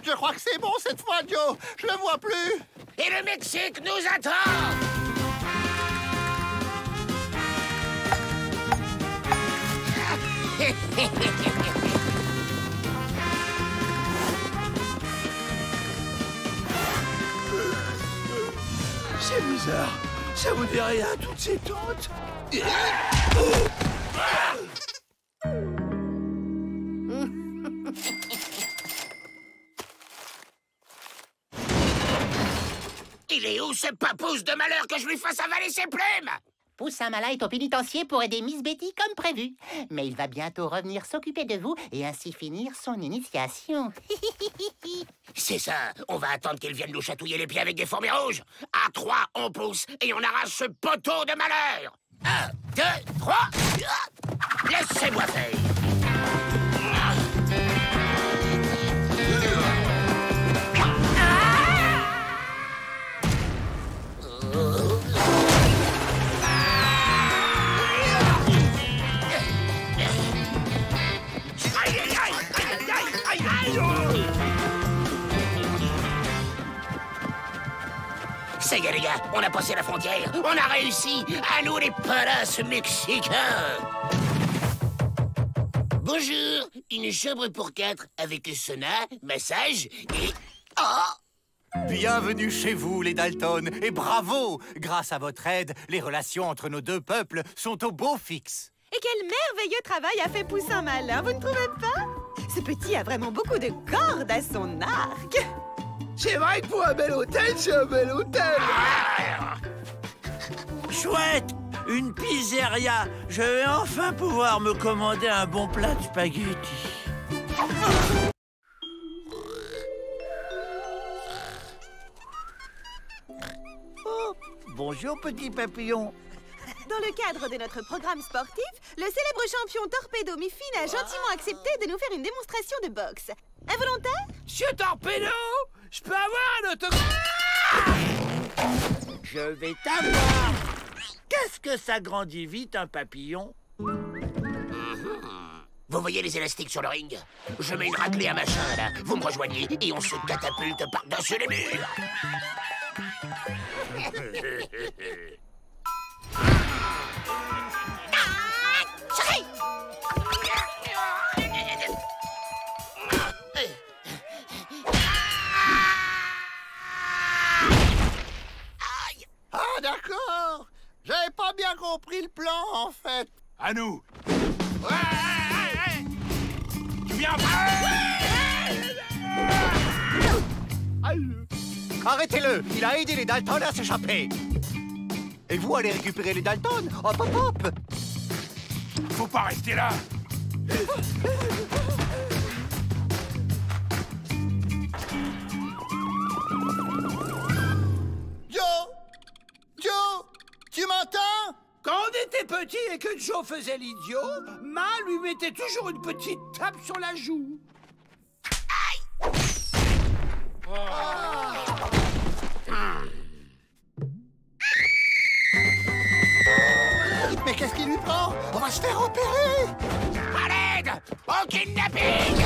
Je crois que c'est bon cette fois, Joe. Je le vois plus. Et le Mexique nous attend! C'est bizarre. Ça vous dit rien, toutes ces tentes? Il est où ce papouze de malheur que je lui fasse avaler ses plumes? Poussin Malin est au pénitencier pour aider Miss Betty comme prévu. Mais il va bientôt revenir s'occuper de vous et ainsi finir son initiation. C'est ça. On va attendre qu'il vienne nous chatouiller les pieds avec des fourmis rouges. À 3, on pousse et on arrache ce poteau de malheur. 1, 2, 3. Laissez-moi faire. Ça y est, les gars, on a passé la frontière. On a réussi. À nous, les palaces mexicains. Bonjour, une chambre pour 4 avec sauna, massage et... Oh! Bienvenue chez vous, les Dalton, et bravo! Grâce à votre aide, les relations entre nos deux peuples sont au beau fixe. Et quel merveilleux travail a fait Poussin Malin, vous ne trouvez pas? Ce petit a vraiment beaucoup de cordes à son arc. C'est vrai que pour un bel hôtel, c'est un bel hôtel. Chouette, une pizzeria. Je vais enfin pouvoir me commander un bon plat de spaghettis. Oh, bonjour, petit papillon. Dans le cadre de notre programme sportif, le célèbre champion Torpedo Miffin a gentiment accepté de nous faire une démonstration de boxe. Involontaire? Monsieur Torpedo, je peux avoir un autographe? Je vais t'avoir. Qu'est-ce que ça grandit vite, un papillon? Vous voyez les élastiques sur le ring? Je mets une raclée à machin, là. Vous me rejoignez et on se catapulte par-dessus les murs. compris le plan, en fait. À nous. Tu viens. Arrêtez-le! Il a aidé les Dalton à s'échapper! Et vous allez récupérer les Dalton? Hop, hop, hop! Faut pas rester là! Joe, tu m'entends? Quand on était petit et que Joe faisait l'idiot, Ma lui mettait toujours une petite tape sur la joue. Aïe! Mais qu'est-ce qui lui prend? On va se faire opérer! À l'aide! Au kidnapping!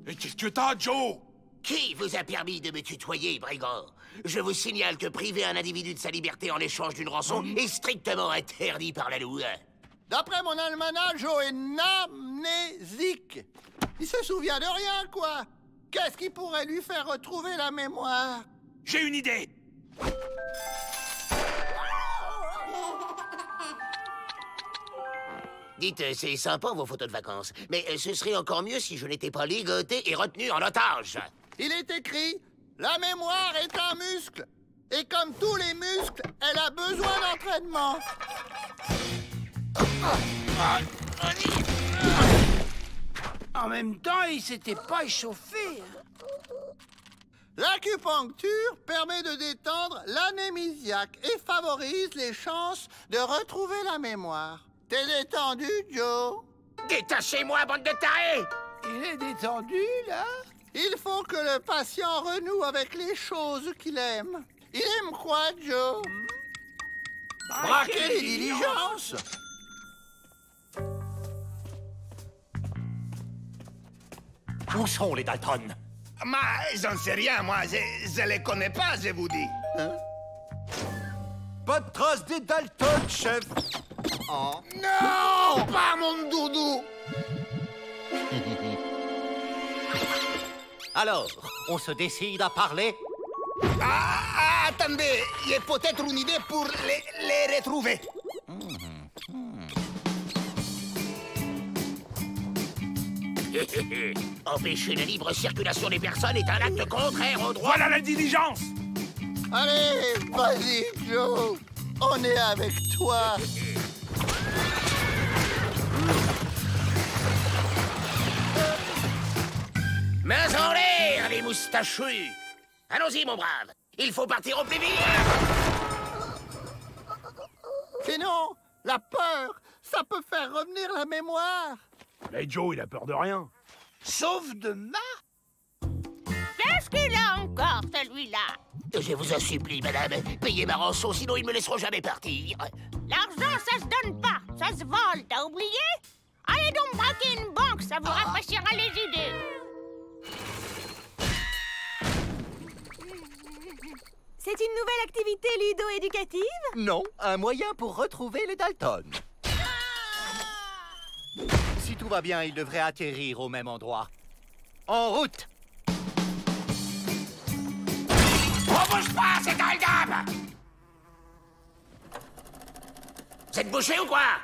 Et qu'est-ce que t'as, Joe? Qui vous a permis de me tutoyer, brigand? Je vous signale que priver un individu de sa liberté en échange d'une rançon est strictement interdit par la loi. D'après mon almanach, Joe est amnésique. Il se souvient de rien, quoi. Qu'est-ce qui pourrait lui faire retrouver la mémoire? J'ai une idée! Dites, c'est sympa vos photos de vacances, mais ce serait encore mieux si je n'étais pas ligoté et retenu en otage. Il est écrit, la mémoire est un muscle. Et comme tous les muscles, elle a besoin d'entraînement. En même temps, il s'était pas échauffé. L'acupuncture permet de détendre l'anémisiaque et favorise les chances de retrouver la mémoire. T'es détendu, Joe? Détachez-moi, bande de tarés! Il est détendu, là? Il faut que le patient renoue avec les choses qu'il aime. Il aime quoi, Joe? Braquer les diligences! Où sont les Dalton? J'en sais rien, moi. Je les connais pas, je vous dis. Hein? Pas de trace des Dalton, chef. Oh. Non! Pas mon doudou! Alors, on se décide à parler? Attendez, il y a peut-être une idée pour les retrouver. Empêcher la libre circulation des personnes est un acte contraire au droit. Voilà la diligence! Allez, vas-y, Joe. On est avec toi. Mains en l'air, les moustachus! Allons-y, mon brave. Il faut partir au plus vite. Sinon, la peur, ça peut faire revenir la mémoire. Mais Joe, il a peur de rien. Sauf de Ma. Qu'est-ce qu'il a encore, celui-là? Je vous en supplie, madame. Payez ma rançon, sinon ils me laisseront jamais partir. L'argent, ça se donne pas. Ça se vole, t'as oublié? Allez donc braquer une banque, ça vous rafraîchira les idées. C'est une nouvelle activité ludo-éducative? Non, un moyen pour retrouver les Dalton. Si tout va bien, il devrait atterrir au même endroit. En route! On bouge pas, c'est un dame! Vous êtes bouché ou quoi?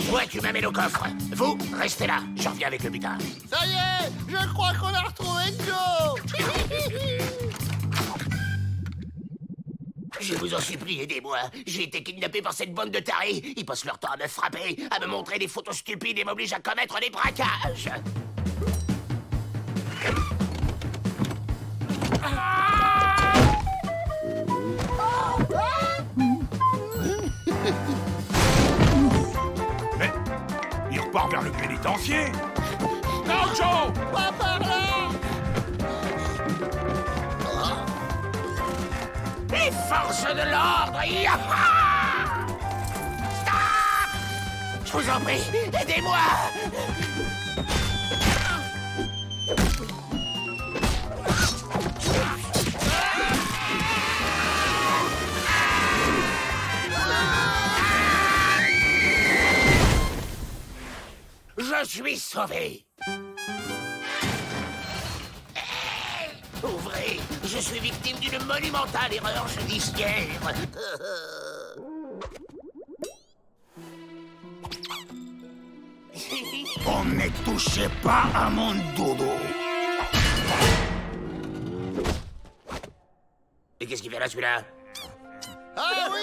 Toi, tu m'amènes au coffre. Vous, restez là. Je reviens avec le butin. Ça y est, je crois qu'on a retrouvé Joe. Je vous en supplie, aidez-moi. J'ai été kidnappé par cette bande de tarés. Ils passent leur temps à me frapper, à me montrer des photos stupides et m'obligent à commettre des braquages. Mais il repart vers le pénitencier. Non, Joe! Pas par là! Les forces de l'ordre! Stop! Je vous en prie, aidez-moi! sauvé. Ouvrez, je suis victime d'une monumentale erreur judiciaire. On ne touchez pas à mon dodo. Et qu'est-ce qu'il fait là, celui-là? Ah oui!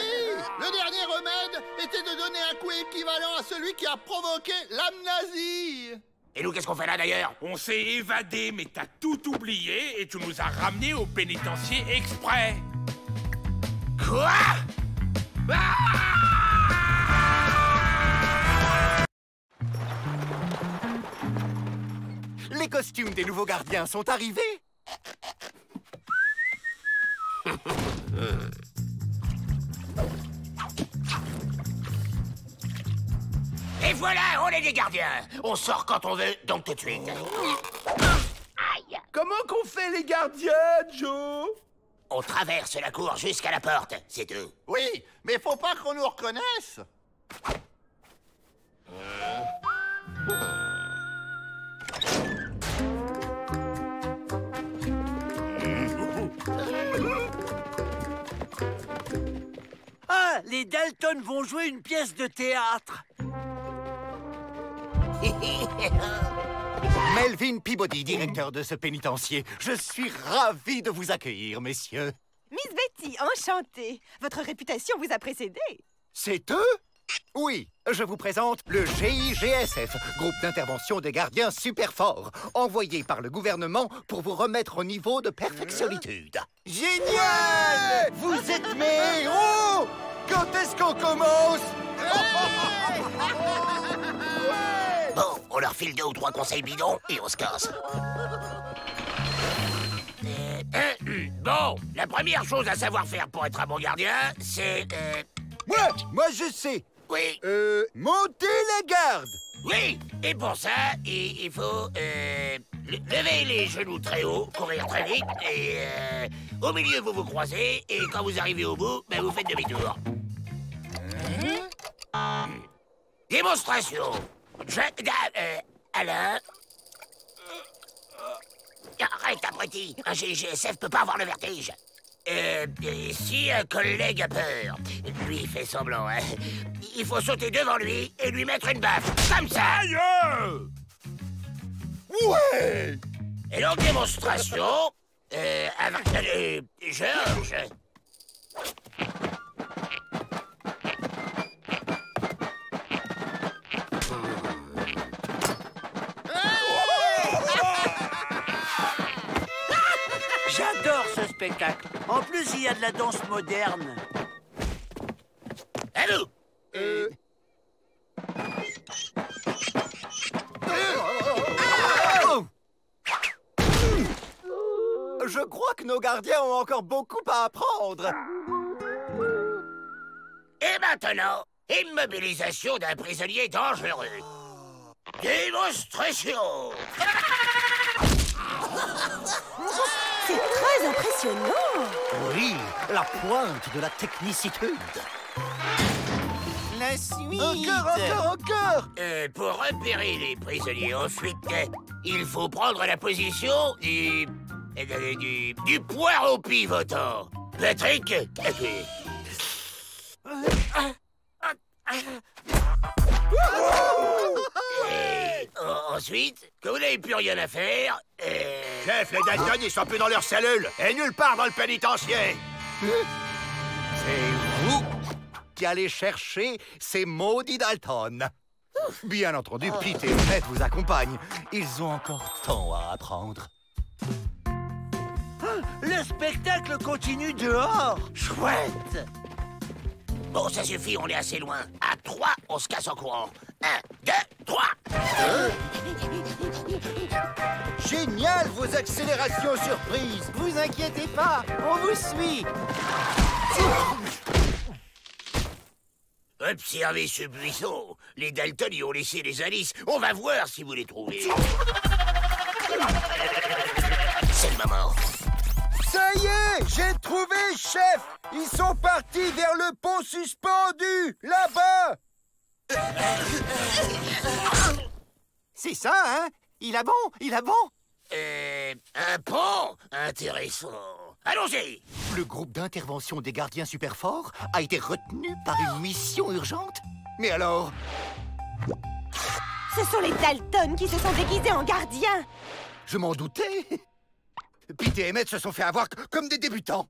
Le dernier remède était de donner un coup équivalent à celui qui a provoqué l'amnésie. Et nous, qu'est-ce qu'on fait là, d'ailleurs? On s'est évadé, mais t'as tout oublié et tu nous as ramenés au pénitencier exprès. Quoi? Les costumes des nouveaux gardiens sont arrivés. Et voilà, on est des gardiens. On sort quand on veut, donc tout de suite. Aïe! Comment qu'on fait les gardiens, Joe? On traverse la cour jusqu'à la porte, c'est tout. Oui, mais faut pas qu'on nous reconnaisse. Ah, les Dalton vont jouer une pièce de théâtre. Melvin Peabody, directeur de ce pénitencier. Je suis ravi de vous accueillir, messieurs. Miss Betty, enchantée. Votre réputation vous a précédé. C'est eux? Oui, je vous présente le GIGSF, groupe d'intervention des gardiens super forts, envoyé par le gouvernement pour vous remettre au niveau de perfectionnitude. Génial! Vous êtes mes héros! Quand est-ce qu'on commence? Bon, on leur file 2 ou 3 conseils bidons et on se casse. Bon, la première chose à savoir faire pour être un bon gardien, c'est... Moi je sais. Oui. Monter la garde. Oui, et pour ça, il faut lever les genoux très haut, courir très vite, et au milieu vous vous croisez, et quand vous arrivez au bout, ben, vous faites demi-tour. Démonstration. Alain. Arrête, abruti. Un GIGSF peut pas avoir le vertige. Si un collègue a peur, lui fait semblant, hein, il faut sauter devant lui et lui mettre une baffe, comme ça. Aïe! Ouais! Et donc, démonstration, avec Georges. J'adore ce spectacle. En plus, il y a de la danse moderne. Allô? Je crois que nos gardiens ont encore beaucoup à apprendre. Et maintenant, immobilisation d'un prisonnier dangereux. Démonstration. C'est très impressionnant. Oui, la pointe de la technicitude. La suite. Encore. Pour repérer les prisonniers ensuite, il faut prendre la position du poireau pivotant. Patrick, appuie. Ensuite, quand vous n'avez plus rien à faire... Chef, les Dalton, ils sont plus dans leur cellule et nulle part dans le pénitencier. C'est vous qui allez chercher ces maudits Dalton. Bien entendu, Pete et Fred vous accompagnent. Ils ont encore tant à apprendre. Le spectacle continue dehors. Chouette. Bon, ça suffit, on est assez loin. À 3, on se casse en courant. 1, 2, 3. Génial, vos accélérations surprises. Vous inquiétez pas, on vous suit. Observez ce buisson. Les Dalton y ont laissé des indices. On va voir si vous les trouvez. C'est le moment. Ça y est, j'ai trouvé, chef. Ils sont partis vers le pont suspendu, là-bas. C'est ça, hein? Il a bon, il a bon. Un pont? Intéressant. Allons-y! Le groupe d'intervention des gardiens super forts a été retenu par une mission urgente. Mais alors? Ce sont les Dalton qui se sont déguisés en gardiens. Je m'en doutais. Pete et Emmett se sont fait avoir comme des débutants.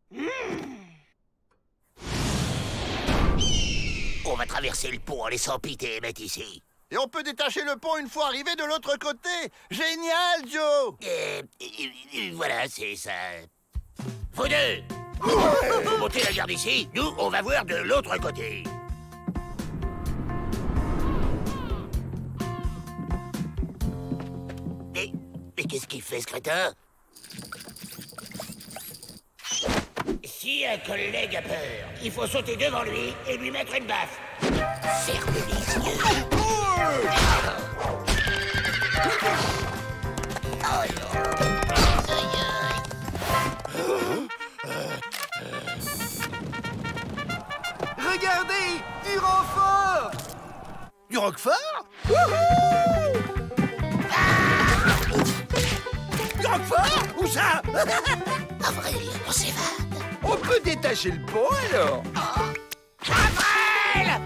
On va traverser le pont en laissant Pete et Emmett ici. Et on peut détacher le pont une fois arrivé de l'autre côté. Génial, Joe! Voilà, c'est ça. Vous deux, vous montez la garde ici. Nous, on va voir de l'autre côté. Mais qu'est-ce qu'il fait, ce crétin? Si un collègue a peur, il faut sauter devant lui et lui mettre une baffe. Ferme les yeux. Regardez! Du renfort! Du roquefort? Du roquefort? Où ça? Avril, on s'évade. On peut détacher le pont, alors? Avril!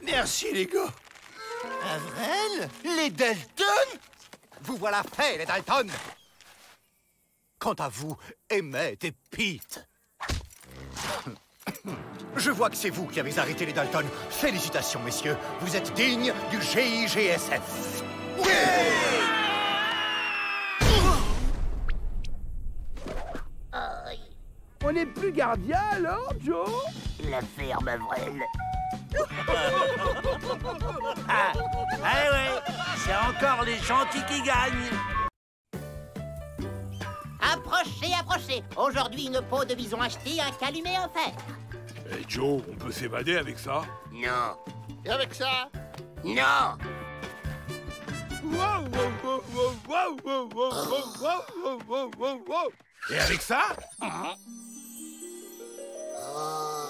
Merci, les gars. Avril? Les Dalton? Vous voilà fait, les Dalton. Quant à vous, Emmett et Pete, je vois que c'est vous qui avez arrêté les Dalton. Félicitations, messieurs. Vous êtes dignes du GIGSF. Oui! On n'est plus gardien, alors, Joe? La ferme, Avril. Ouais, c'est encore les gentils qui gagnent. Approchez, approchez. Aujourd'hui, une peau de bison achetée, un calumet offert. Eh Joe, on peut s'évader avec ça? Non. Et avec ça? Non. Et avec ça?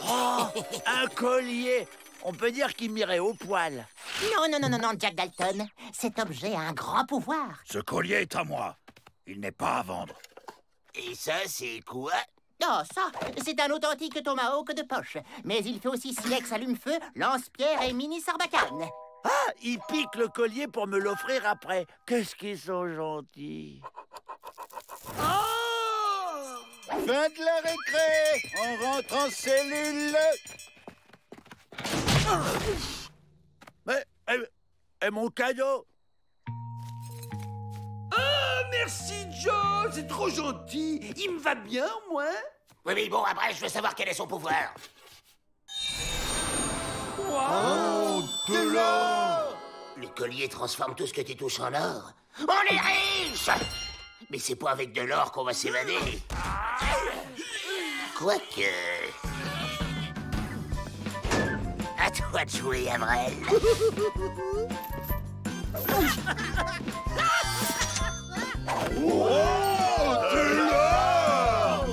Oh, un collier. On peut dire qu'il m'irait au poil. Non, Jack Dalton. Cet objet a un grand pouvoir. Ce collier est à moi. Il n'est pas à vendre. Et ça, c'est quoi? Oh, ça, c'est un authentique tomahawk de poche. Mais il fait aussi silex allume-feu, lance-pierre et mini sarbacane. Ah, il pique le collier pour me l'offrir après. Qu'est-ce qu'ils sont gentils. Fin de la récré. On rentre en cellule. Et mon cadeau? Ah, merci, Joe. C'est trop gentil. Il me va bien, moi. Oui, mais bon, après, je veux savoir quel est son pouvoir. Wow, de l'or. Le collier transforme tout ce que tu touches en or. On est riche! Mais c'est pas avec de l'or qu'on va s'évader. Quoique... À toi de jouer, Avril. De l'or.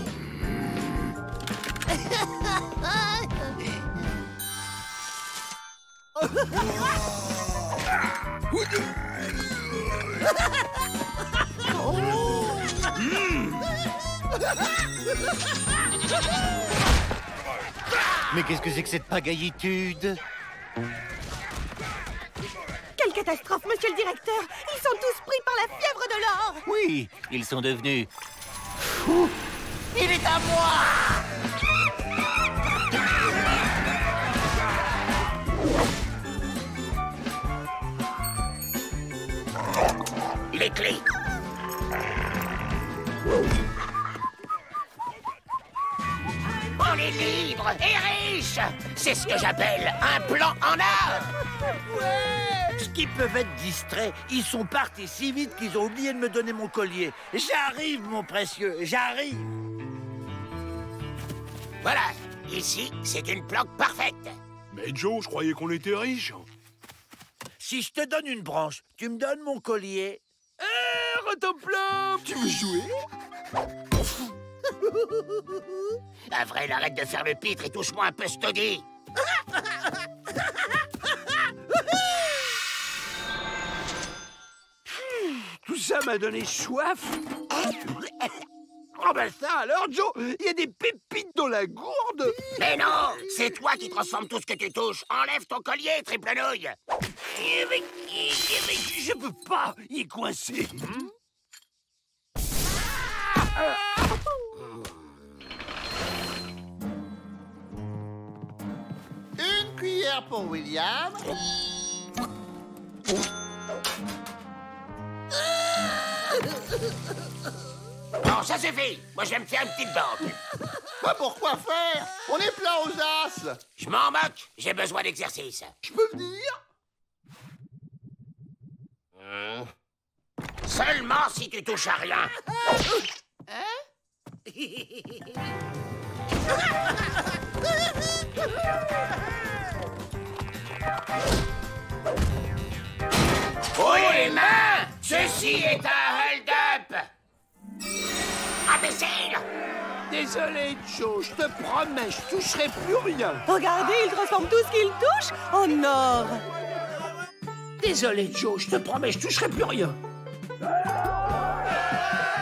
Mais qu'est-ce que c'est que cette pagaillitude? Quelle catastrophe, monsieur le directeur! Ils sont tous pris par la fièvre de l'or! Oui, ils sont devenus... Il est à moi! Les clés. On est libre et riche. C'est ce que j'appelle un plan en or. Ouais! Ce qu'ils peuvent être distraits. Ils sont partis si vite qu'ils ont oublié de me donner mon collier. J'arrive, mon précieux, j'arrive. Voilà, ici, c'est une planque parfaite. Mais Joe, je croyais qu'on était riches. Si je te donne une branche, tu me donnes mon collier? Rotoplop, tu veux jouer? Avril, arrête de faire le pitre et touche-moi un peu ce taudis. Tout ça m'a donné soif. Oh ben ça alors, Joe, il y a des pépites dans la gourde. Mais non, c'est toi qui transformes tout ce que tu touches. Enlève ton collier, triple nouille. Je peux pas, il est coincé. Une cuillère pour William. Non, ça suffit. Moi, je vais me faire une petite banque. Pas pourquoi faire? On est plein aux as. Je m'en moque. J'ai besoin d'exercice. Je peux venir? Seulement si tu touches à rien. Oh les mains! Ceci est un hold-up! Imbécile! Désolé, Joe, je te promets, je toucherai plus rien. Regardez, il transforme tout ce qu'il touche en or. Désolé, Joe, je te promets, je toucherai plus rien.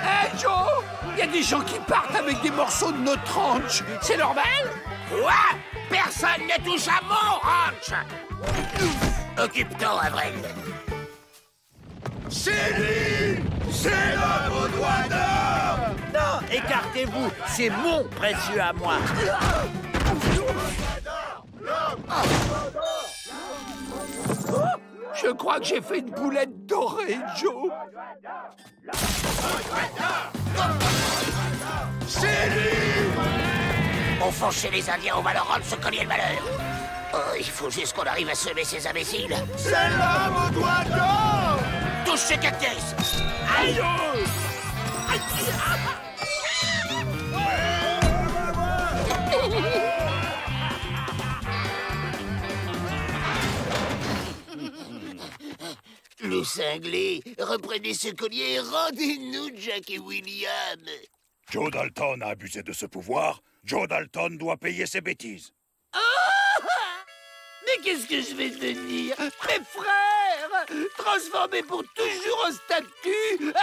Hé, Joe! Il y a des gens qui partent avec des morceaux de notre ranch. C'est normal? Quoi? Personne ne touche à mon ranch! Occupe-toi, Avril. C'est lui! C'est l'homme au doigt d'or! Non, écartez-vous, c'est mon précieux à moi. Je crois que j'ai fait une boulette dorée, Joe. C'est lui! On fonce chez les Indiens, on va leur rendre ce collier de malheur. Oh, il faut juste qu'on arrive à semer ces imbéciles. C'est l'homme au doigt d'or! Touche ce cactus! Aïe! Le cinglé, reprenez ce collier et rendez-nous Jack et William. Joe Dalton a abusé de ce pouvoir. Joe Dalton doit payer ses bêtises. Mais qu'est-ce que je vais devenir? Mes frères, transformés pour toujours en statue.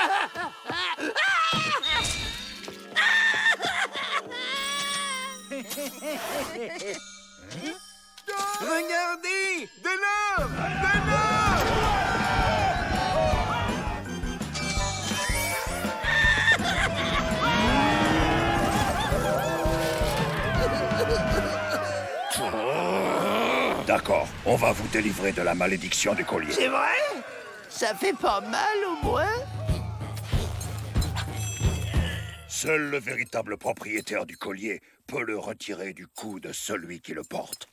Regardez! De l'or! De l'or! D'accord, on va vous délivrer de la malédiction du collier. C'est vrai? Ça fait pas mal au moins? Seul le véritable propriétaire du collier peut le retirer du cou de celui qui le porte.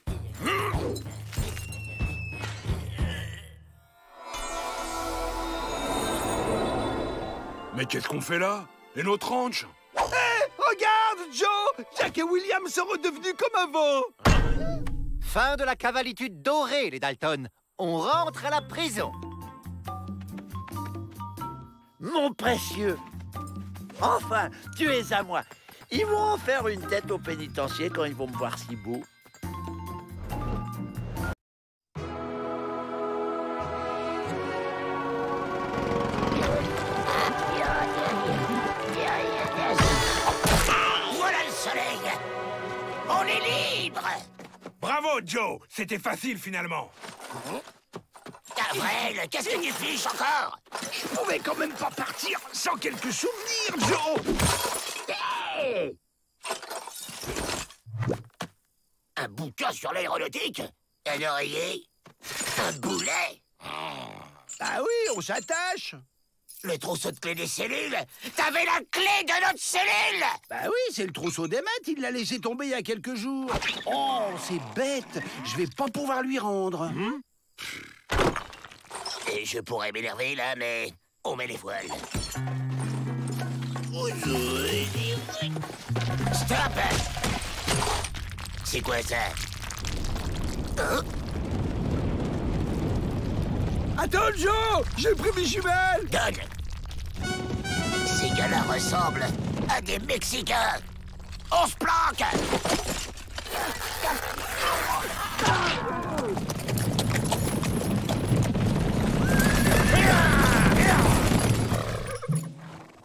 Mais qu'est-ce qu'on fait là? Et notre ranch? Hé, regarde, Joe! Jack et William sont redevenus comme avant! Fin de la cavalitude dorée, les Dalton. On rentre à la prison. Mon précieux! Enfin, tu es à moi. Ils vont en faire une tête au pénitencier quand ils vont me voir si beau. Voilà le soleil! On est libre! Bravo, Joe! C'était facile, finalement. Avril, qu'est-ce que tu fiches encore? Je pouvais quand même pas partir sans quelques souvenirs, Joe! Hey! Un bouquin sur l'aéronautique? Un oreiller? Un boulet? Ah oui, on s'attache! Le trousseau de clés des cellules? T'avais la clé de notre cellule! Bah oui, c'est le trousseau des maths, il l'a laissé tomber il y a quelques jours. Oh, c'est bête, je vais pas pouvoir lui rendre. Et je pourrais m'énerver là, mais on met les voiles. Stop! C'est quoi ça? Hein? Attends, Joe! J'ai pris mes jumelles! Donne! Ces gars-là ressemblent à des Mexicains! On se planque!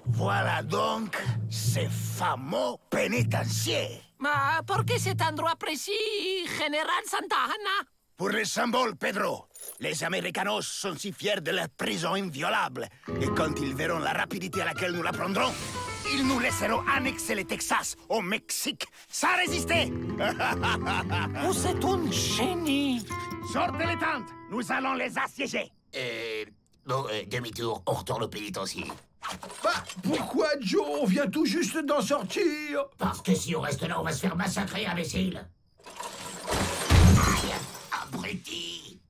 Voilà donc ces fameux pénitenciers. Ma pourquoi cet endroit précis, Général Santa Ana? Pour les symboles, Pedro. Les Américanos sont si fiers de leur prison inviolable. Et quand ils verront la rapidité à laquelle nous la prendrons, ils nous laisseront annexer le Texas au Mexique sans résister. Vous êtes un génie. Sortez les tentes, nous allons les assiéger. Bon, demi-tour, on retourne au pénitencier. Bah, pourquoi, Joe? On vient tout juste d'en sortir. Parce que si on reste là, on va se faire massacrer, imbécile. Aïe, abruti.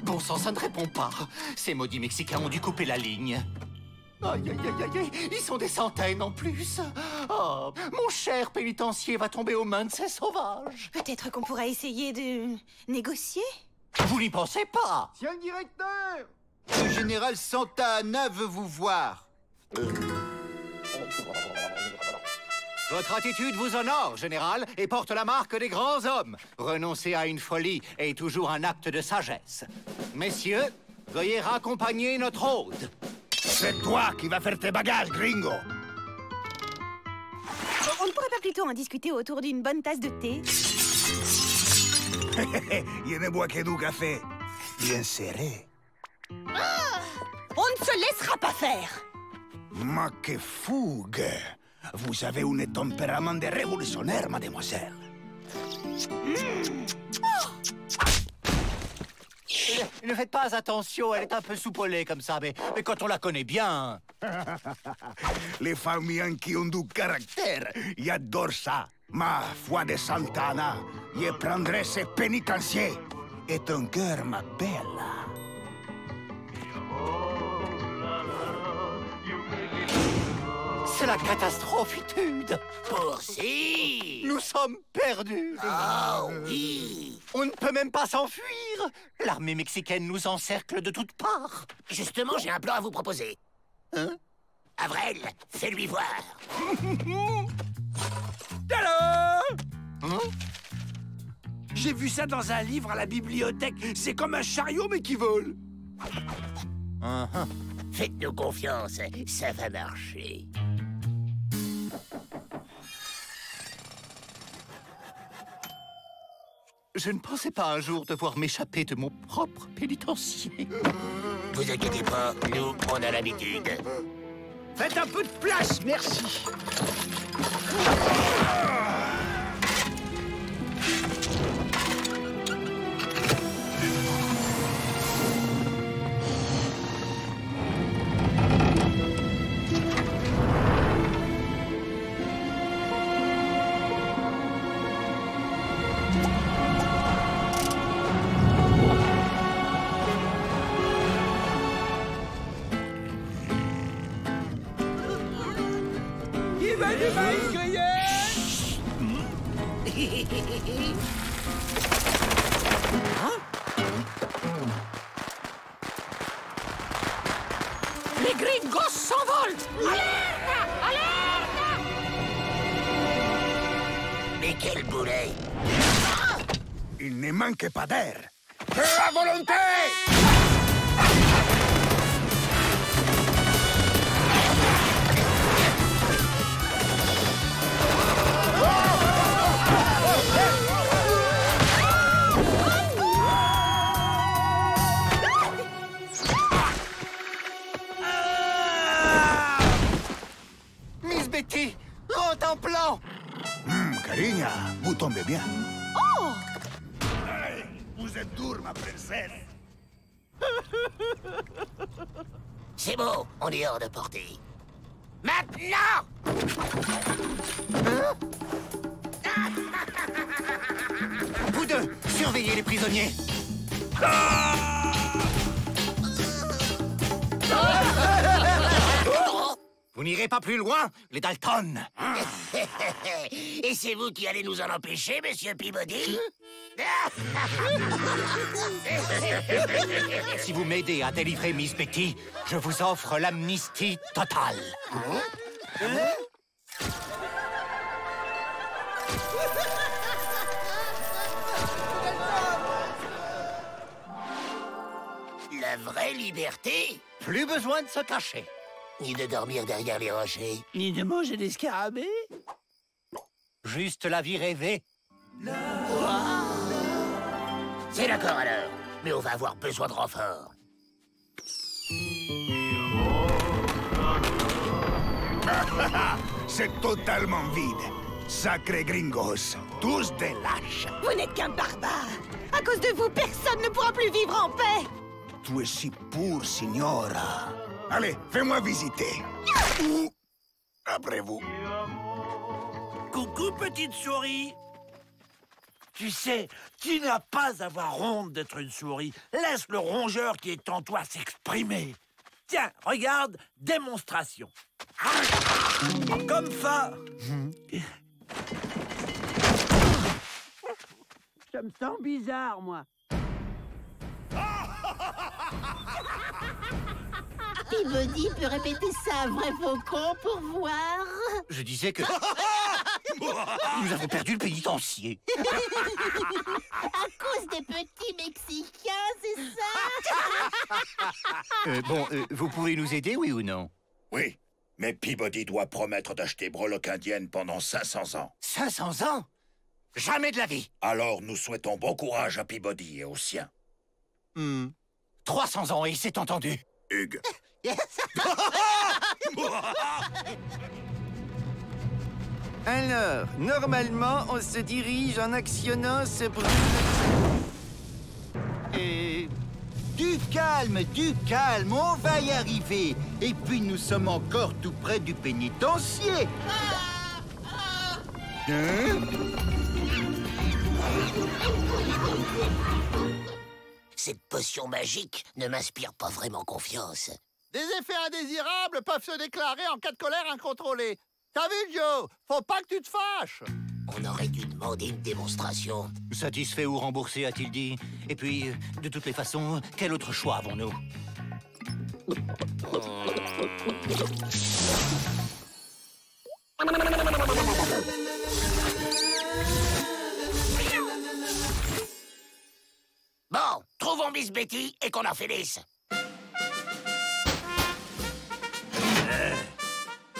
Bon sang, ça ne répond pas. Ces maudits Mexicains ont dû couper la ligne. Aïe, aïe, aïe, aïe, ils sont des centaines en plus. Oh, mon cher pénitencier va tomber aux mains de ces sauvages. Peut-être qu'on pourra essayer de négocier? Vous n'y pensez pas? Tiens, le directeur! Le général Santa Ana veut vous voir. Votre attitude vous honore, général, et porte la marque des grands hommes. Renoncer à une folie est toujours un acte de sagesse. Messieurs, veuillez raccompagner notre hôte. C'est toi qui vas faire tes bagages, gringo. On ne pourrait pas plutôt en discuter autour d'une bonne tasse de thé? Je ne bois que du café. Bien serré. Ah! On ne se laissera pas faire! Ma que fougue! Vous avez un tempérament de révolutionnaire, mademoiselle. Ne faites pas attention, elle est un peu soupolée comme ça, mais quand on la connaît bien... Les familles qui ont du caractère, j'adore ça. Ma foi de Santa Ana, je prendrai ces pénitenciers. Et ton cœur, ma belle. C'est la catastrophitude. Poursi! Nous sommes perdus. Oh oui! On ne peut même pas s'enfuir. L'armée mexicaine nous encercle de toutes parts. Justement, j'ai un plan à vous proposer. Hein? Avril, fais-lui voir. Tada! Hein? J'ai vu ça dans un livre à la bibliothèque. C'est comme un chariot, mais qui vole. Faites-nous confiance, ça va marcher. Je ne pensais pas un jour devoir m'échapper de mon propre pénitencier. Vous inquiétez pas, nous, on a l'habitude. Faites un peu de place, merci. Les gringos s'envolent! Alerte! Alerte! Mais quel boulet! Il ne manque pas d'air. Feu à volonté! Miss Betty, rentre en plan. Cariña, vous tombez bien. Oh! Hey, vous êtes dure, ma princesse. C'est bon, on est hors de portée. Maintenant! Vous deux, surveillez les prisonniers. Vous n'irez pas plus loin, les Dalton. Et c'est vous qui allez nous en empêcher, monsieur Peabody? Si vous m'aidez à délivrer Miss Betty, je vous offre l'amnistie totale. La vraie liberté? Plus besoin de se cacher. Ni de dormir derrière les rochers. Ni de manger des scarabées. Juste la vie rêvée. C'est d'accord alors, mais on va avoir besoin de renfort. C'est totalement vide. Sacrés gringos, tous des lâches. Vous n'êtes qu'un barbare. À cause de vous, personne ne pourra plus vivre en paix. Tu es si pur, signora. Allez, fais-moi visiter. Ou après vous. Coucou, petite souris. Tu sais, tu n'as pas à avoir honte d'être une souris. Laisse le rongeur qui est en toi s'exprimer. Tiens, regarde, démonstration. Comme ça. Je me sens bizarre, moi. Peabody peut répéter ça à vrai faucon pour voir. Je disais que... Nous avons perdu le pénitencier. À cause des petits Mexicains, c'est ça? Vous pouvez nous aider, oui ou non? Oui, mais Peabody doit promettre d'acheter Breloque indienne pendant 500 ans. 500 ans? Jamais de la vie. Alors, nous souhaitons bon courage à Peabody et aux siens. 300 ans, et c'est entendu. Hugues. Alors, normalement, on se dirige en actionnant ce brûle... Du calme, on va y arriver. Et puis nous sommes encore tout près du pénitencier. Cette potion magique ne m'inspire pas vraiment confiance. Des effets indésirables peuvent se déclarer en cas de colère incontrôlée. T'as vu, Joe? Faut pas que tu te fâches. On aurait dû demander une démonstration. Satisfait ou remboursé, a-t-il dit. Et puis, de toutes les façons, quel autre choix avons-nous? Bon, trouvons Miss Betty et qu'on en finisse.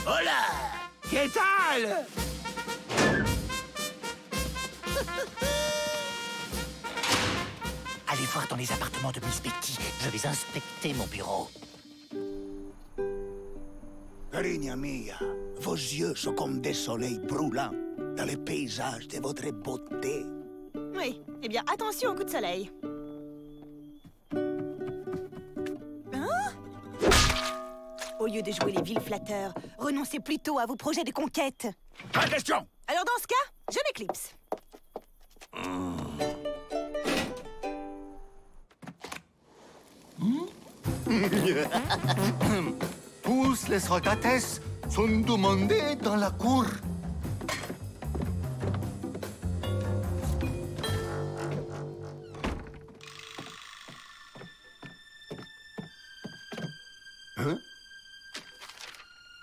Hola! Qu'est-ce tal? Allez voir dans les appartements de Miss Betty. Je vais inspecter mon bureau. Carigna mia, vos yeux sont comme des soleils brûlants dans les paysages de votre beauté. Oui, eh bien, attention au coup de soleil. Hein? Au lieu de jouer les villes flatteurs, renoncez plutôt à vos projets de conquête. Pas question! Alors dans ce cas, je m'éclipse. Tous les regates sont demandés dans la cour. Hein?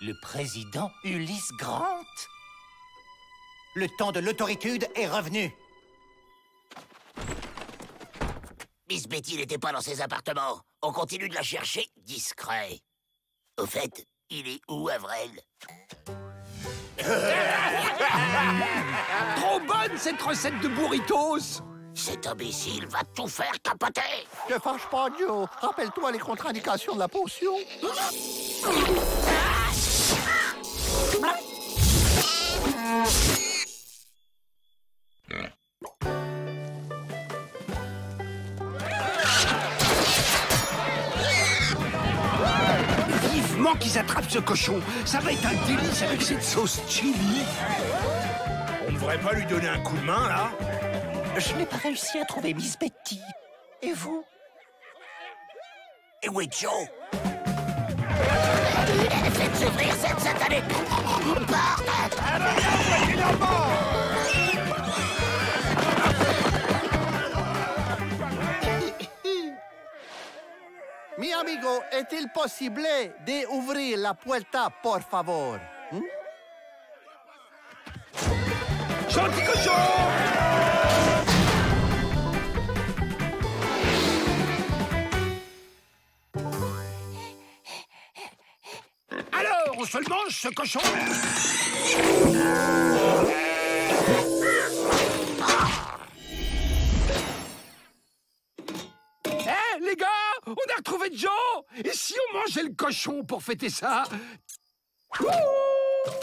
Le président Ulysse Grant. Le temps de l'autoritude est revenu. Miss Betty n'était pas dans ses appartements. On continue de la chercher discret. Au fait, il est où, Avril? Trop bonne, cette recette de burritos! Cet imbécile va tout faire capoter! Ne fâche pas, Joe. Rappelle-toi les contre-indications de la potion. Vivement qu'ils attrapent ce cochon. Ça va être un délice avec cette sauce chili. On ne devrait pas lui donner un coup de main, là? Je n'ai pas réussi à trouver Miss Betty. Et vous? Et où est Joe? Faites ouvrir cette satanée porte. Mi amigo, est-il possible d'ouvrir la puerta, por favor? Gentil cochon! Alors, on se le mange, ce cochon? Les gars, on a retrouvé Joe! Et si on mangeait le cochon pour fêter ça?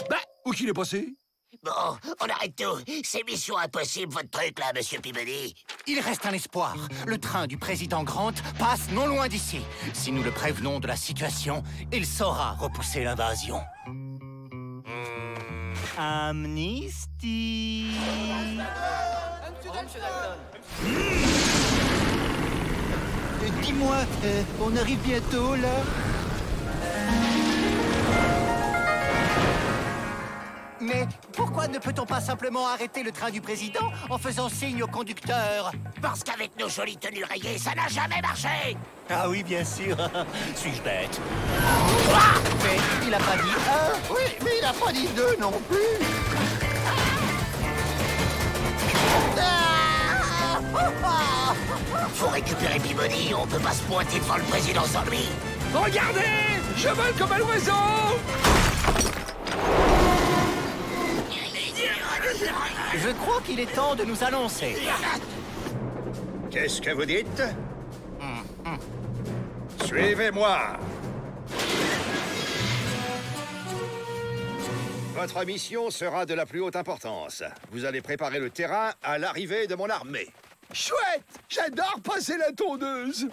Bah, où qu'il est passé? Bon, on arrête tout. C'est mission impossible, votre truc, là, monsieur Peabody. Il reste un espoir. Le train du président Grant passe non loin d'ici. Si nous le prévenons de la situation, il saura repousser l'invasion. Amnistie. Dis-moi, on arrive bientôt, là? Mais pourquoi ne peut-on pas simplement arrêter le train du président en faisant signe au conducteur? Parce qu'avec nos jolies tenues rayées, ça n'a jamais marché. Ah oui, bien sûr. Suis-je bête? Mais il a pas dit un. Oui, mais il a pas dit deux non plus. Faut récupérer Peabody, on peut pas se pointer devant le président sans lui. Regardez! Je vole comme un oiseau! Je crois qu'il est temps de nous annoncer. Qu'est-ce que vous dites? Suivez-moi. Votre mission sera de la plus haute importance. Vous allez préparer le terrain à l'arrivée de mon armée. Chouette! J'adore passer la tondeuse!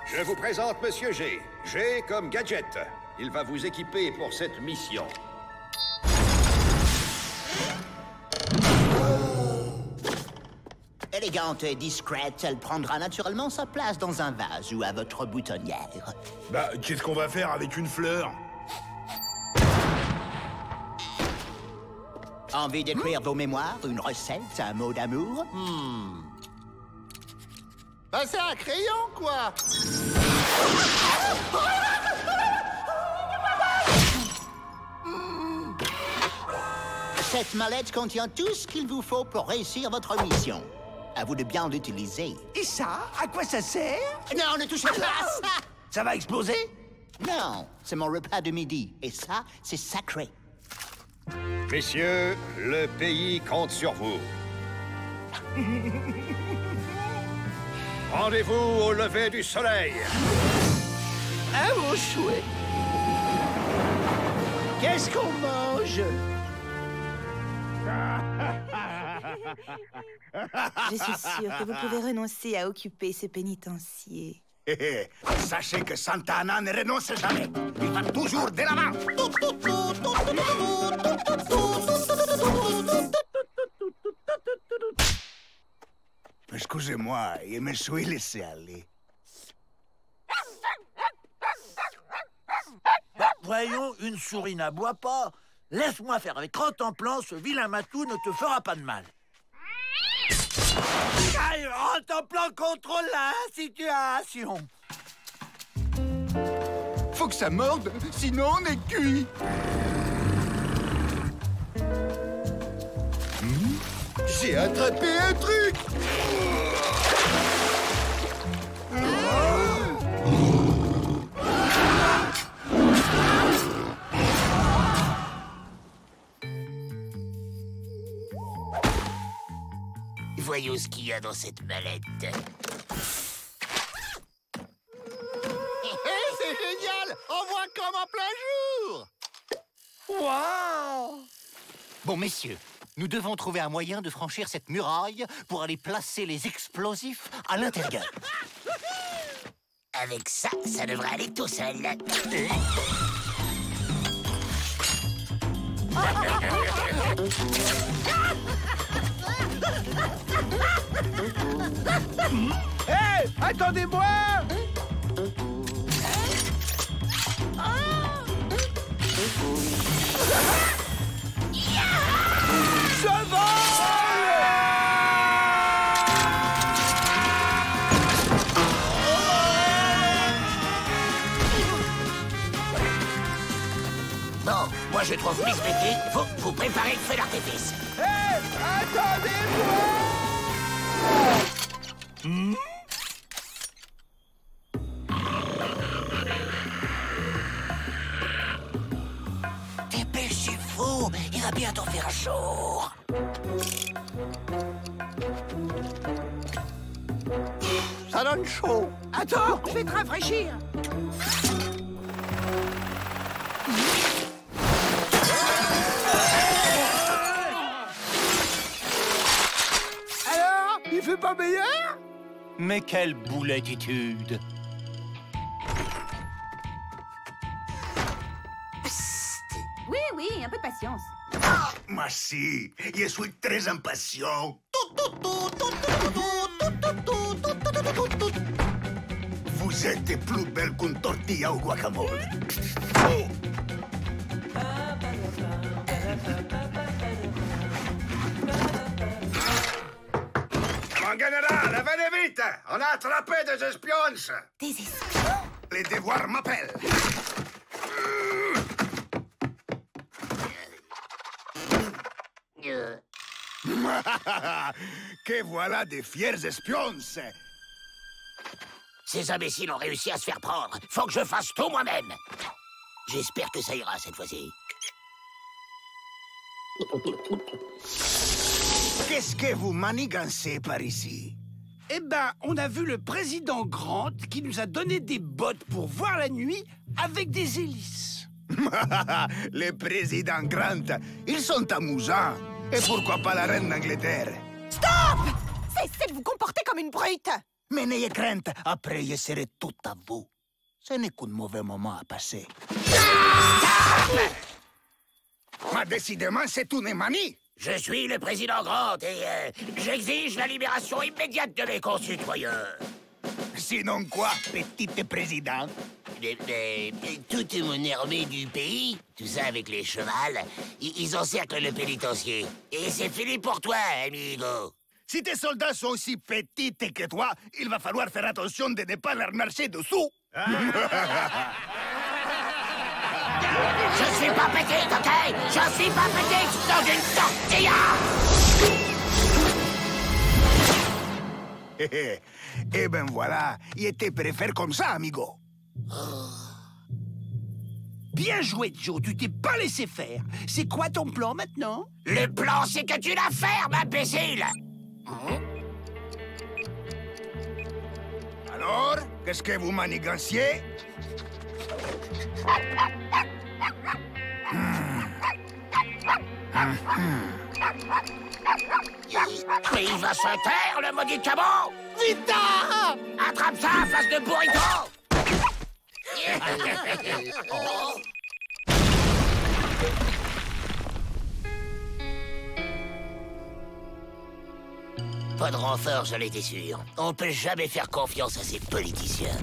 Je vous présente Monsieur G. G comme gadget. Il va vous équiper pour cette mission. Élégante et discrète, elle prendra naturellement sa place dans un vase ou à votre boutonnière. Bah, qu'est-ce qu'on va faire avec une fleur? Envie d'écrire vos mémoires, une recette, un mot d'amour? Ben, c'est un crayon, quoi. Cette mallette contient tout ce qu'il vous faut pour réussir votre mission. À vous de bien l'utiliser. Et ça, à quoi ça sert? Non, ne touchez pas à ça! Ça va exploser? Non, c'est mon repas de midi. Et ça, c'est sacré. Messieurs, le pays compte sur vous. Rendez-vous au lever du soleil. Ah, mon chouette. Qu'est-ce qu'on mange? Je suis sûre que vous pouvez renoncer à occuper ce pénitencier. Sachez que Santa Anna ne renonce jamais. Il va toujours de l'avant. Excusez-moi, je me suis laissé aller. Voyons, une souris n'aboie pas. Laisse-moi faire avec 30 en plan, ce vilain matou ne te fera pas de mal. Allez, rentre en plan, contrôle la situation. Faut que ça morde, sinon on est cuit. J'ai attrapé un truc. Voyons ce qu'il y a dans cette mallette. C'est génial! On voit comme en plein jour! Waouh! Bon, messieurs, nous devons trouver un moyen de franchir cette muraille pour aller placer les explosifs à l'intérieur. Avec ça, ça devrait aller tout seul. Hé, attendez-moi! Je Bon, moi je trouve Miss Betty, faut vous préparer le feu d'artifice. Hé, attendez-moi! Dépêchez-vous, il va bientôt faire chaud. Ça donne chaud. Attends, je vais te rafraîchir. Alors, il fait pas meilleur? Mais quelle boulettitude! Oui, oui, un peu de patience. Ma si, je suis très impatient. Vous êtes plus belle qu'une tortilla au guacamole. Mon général, venez vite! On a attrapé des espions! Des espions? Les devoirs m'appellent. Que voilà des fiers espions! Ces imbéciles ont réussi à se faire prendre. Faut que je fasse tout moi-même. J'espère que ça ira cette fois-ci. Qu'est-ce que vous manigancez par ici? Eh ben, on a vu le président Grant qui nous a donné des bottes pour voir la nuit avec des hélices. Le président Grant, ils sont amusants. Et pourquoi pas la reine d'Angleterre? Stop! Cessez de vous comporter comme une brute! Mais n'ayez crainte, après je serai tout à vous. Ce n'est qu'un mauvais moment à passer. Mais décidément, c'est une manie. Je suis le président Grant et j'exige la libération immédiate de mes concitoyens. Sinon quoi, petit président? Toute mon armée du pays, tout ça avec les chevals, ils encerclent le pénitencier. Et c'est fini pour toi, amigo. Si tes soldats sont aussi petits que toi, il va falloir faire attention de ne pas leur marcher dessous. Je suis pas petite, ok? Je suis pas petite dans une tortilla! Eh ben voilà, il te préfère comme ça, amigo. Bien joué, Joe, tu t'es pas laissé faire. C'est quoi ton plan maintenant? Le plan, c'est que tu la fermes, imbécile! Alors, qu'est-ce que vous maniganciez? Mais il va se taire, le maudit cabot! Vite! Attrape ça, face de burrito! Pas de renfort, j'en étais sûr. On peut jamais faire confiance à ces politiciens.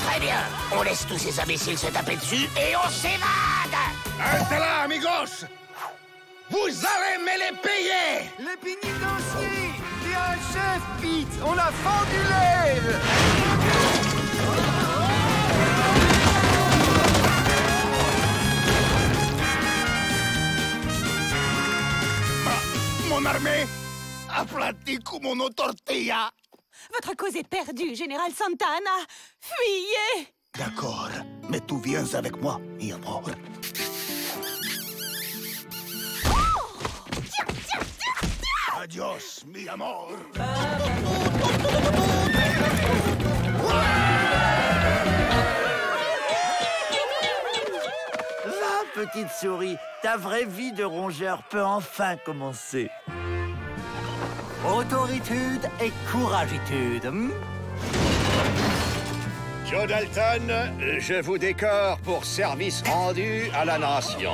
Très bien, on laisse tous ces imbéciles se taper dessus et on s'évade! Restez là, amigos! Vous allez me les payer! Les pénitenciers! Il y a un chef, Pete! On a fendu l'aile! Mon armée aplatie comme une tortilla! Votre cause est perdue, Général Santana! Fuyez! D'accord, mais tu viens avec moi, mi amor. Adios, mi amor. Va, petite souris. Ta vraie vie de rongeur peut enfin commencer. Autoritude et couragitude. Joe Dalton, je vous décore pour service rendu à la nation.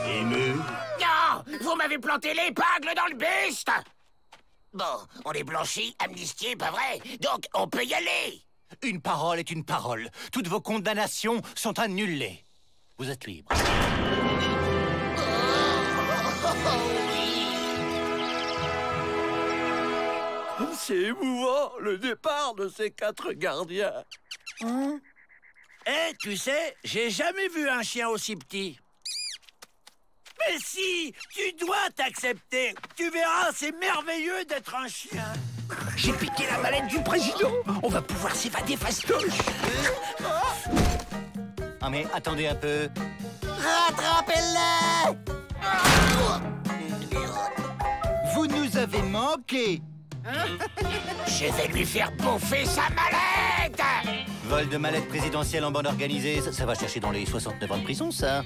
Ému. Non! Vous m'avez planté l'épingle dans le buste! Bon, on est blanchi, amnistié, pas vrai? Donc, on peut y aller! Une parole est une parole. Toutes vos condamnations sont annulées. Vous êtes libre. C'est émouvant, le départ de ces 4 gardiens. Eh, tu sais, j'ai jamais vu un chien aussi petit. Mais si, tu dois t'accepter. Tu verras, c'est merveilleux d'être un chien. J'ai piqué la mallette du président. On va pouvoir s'évader fastoche. Ah mais attendez un peu. Rattrapez-le! Vous nous avez manqué. Je vais lui faire bouffer sa mallette! Vol de mallette présidentielle en bande organisée, ça va chercher dans les 69 ans de prison, ça.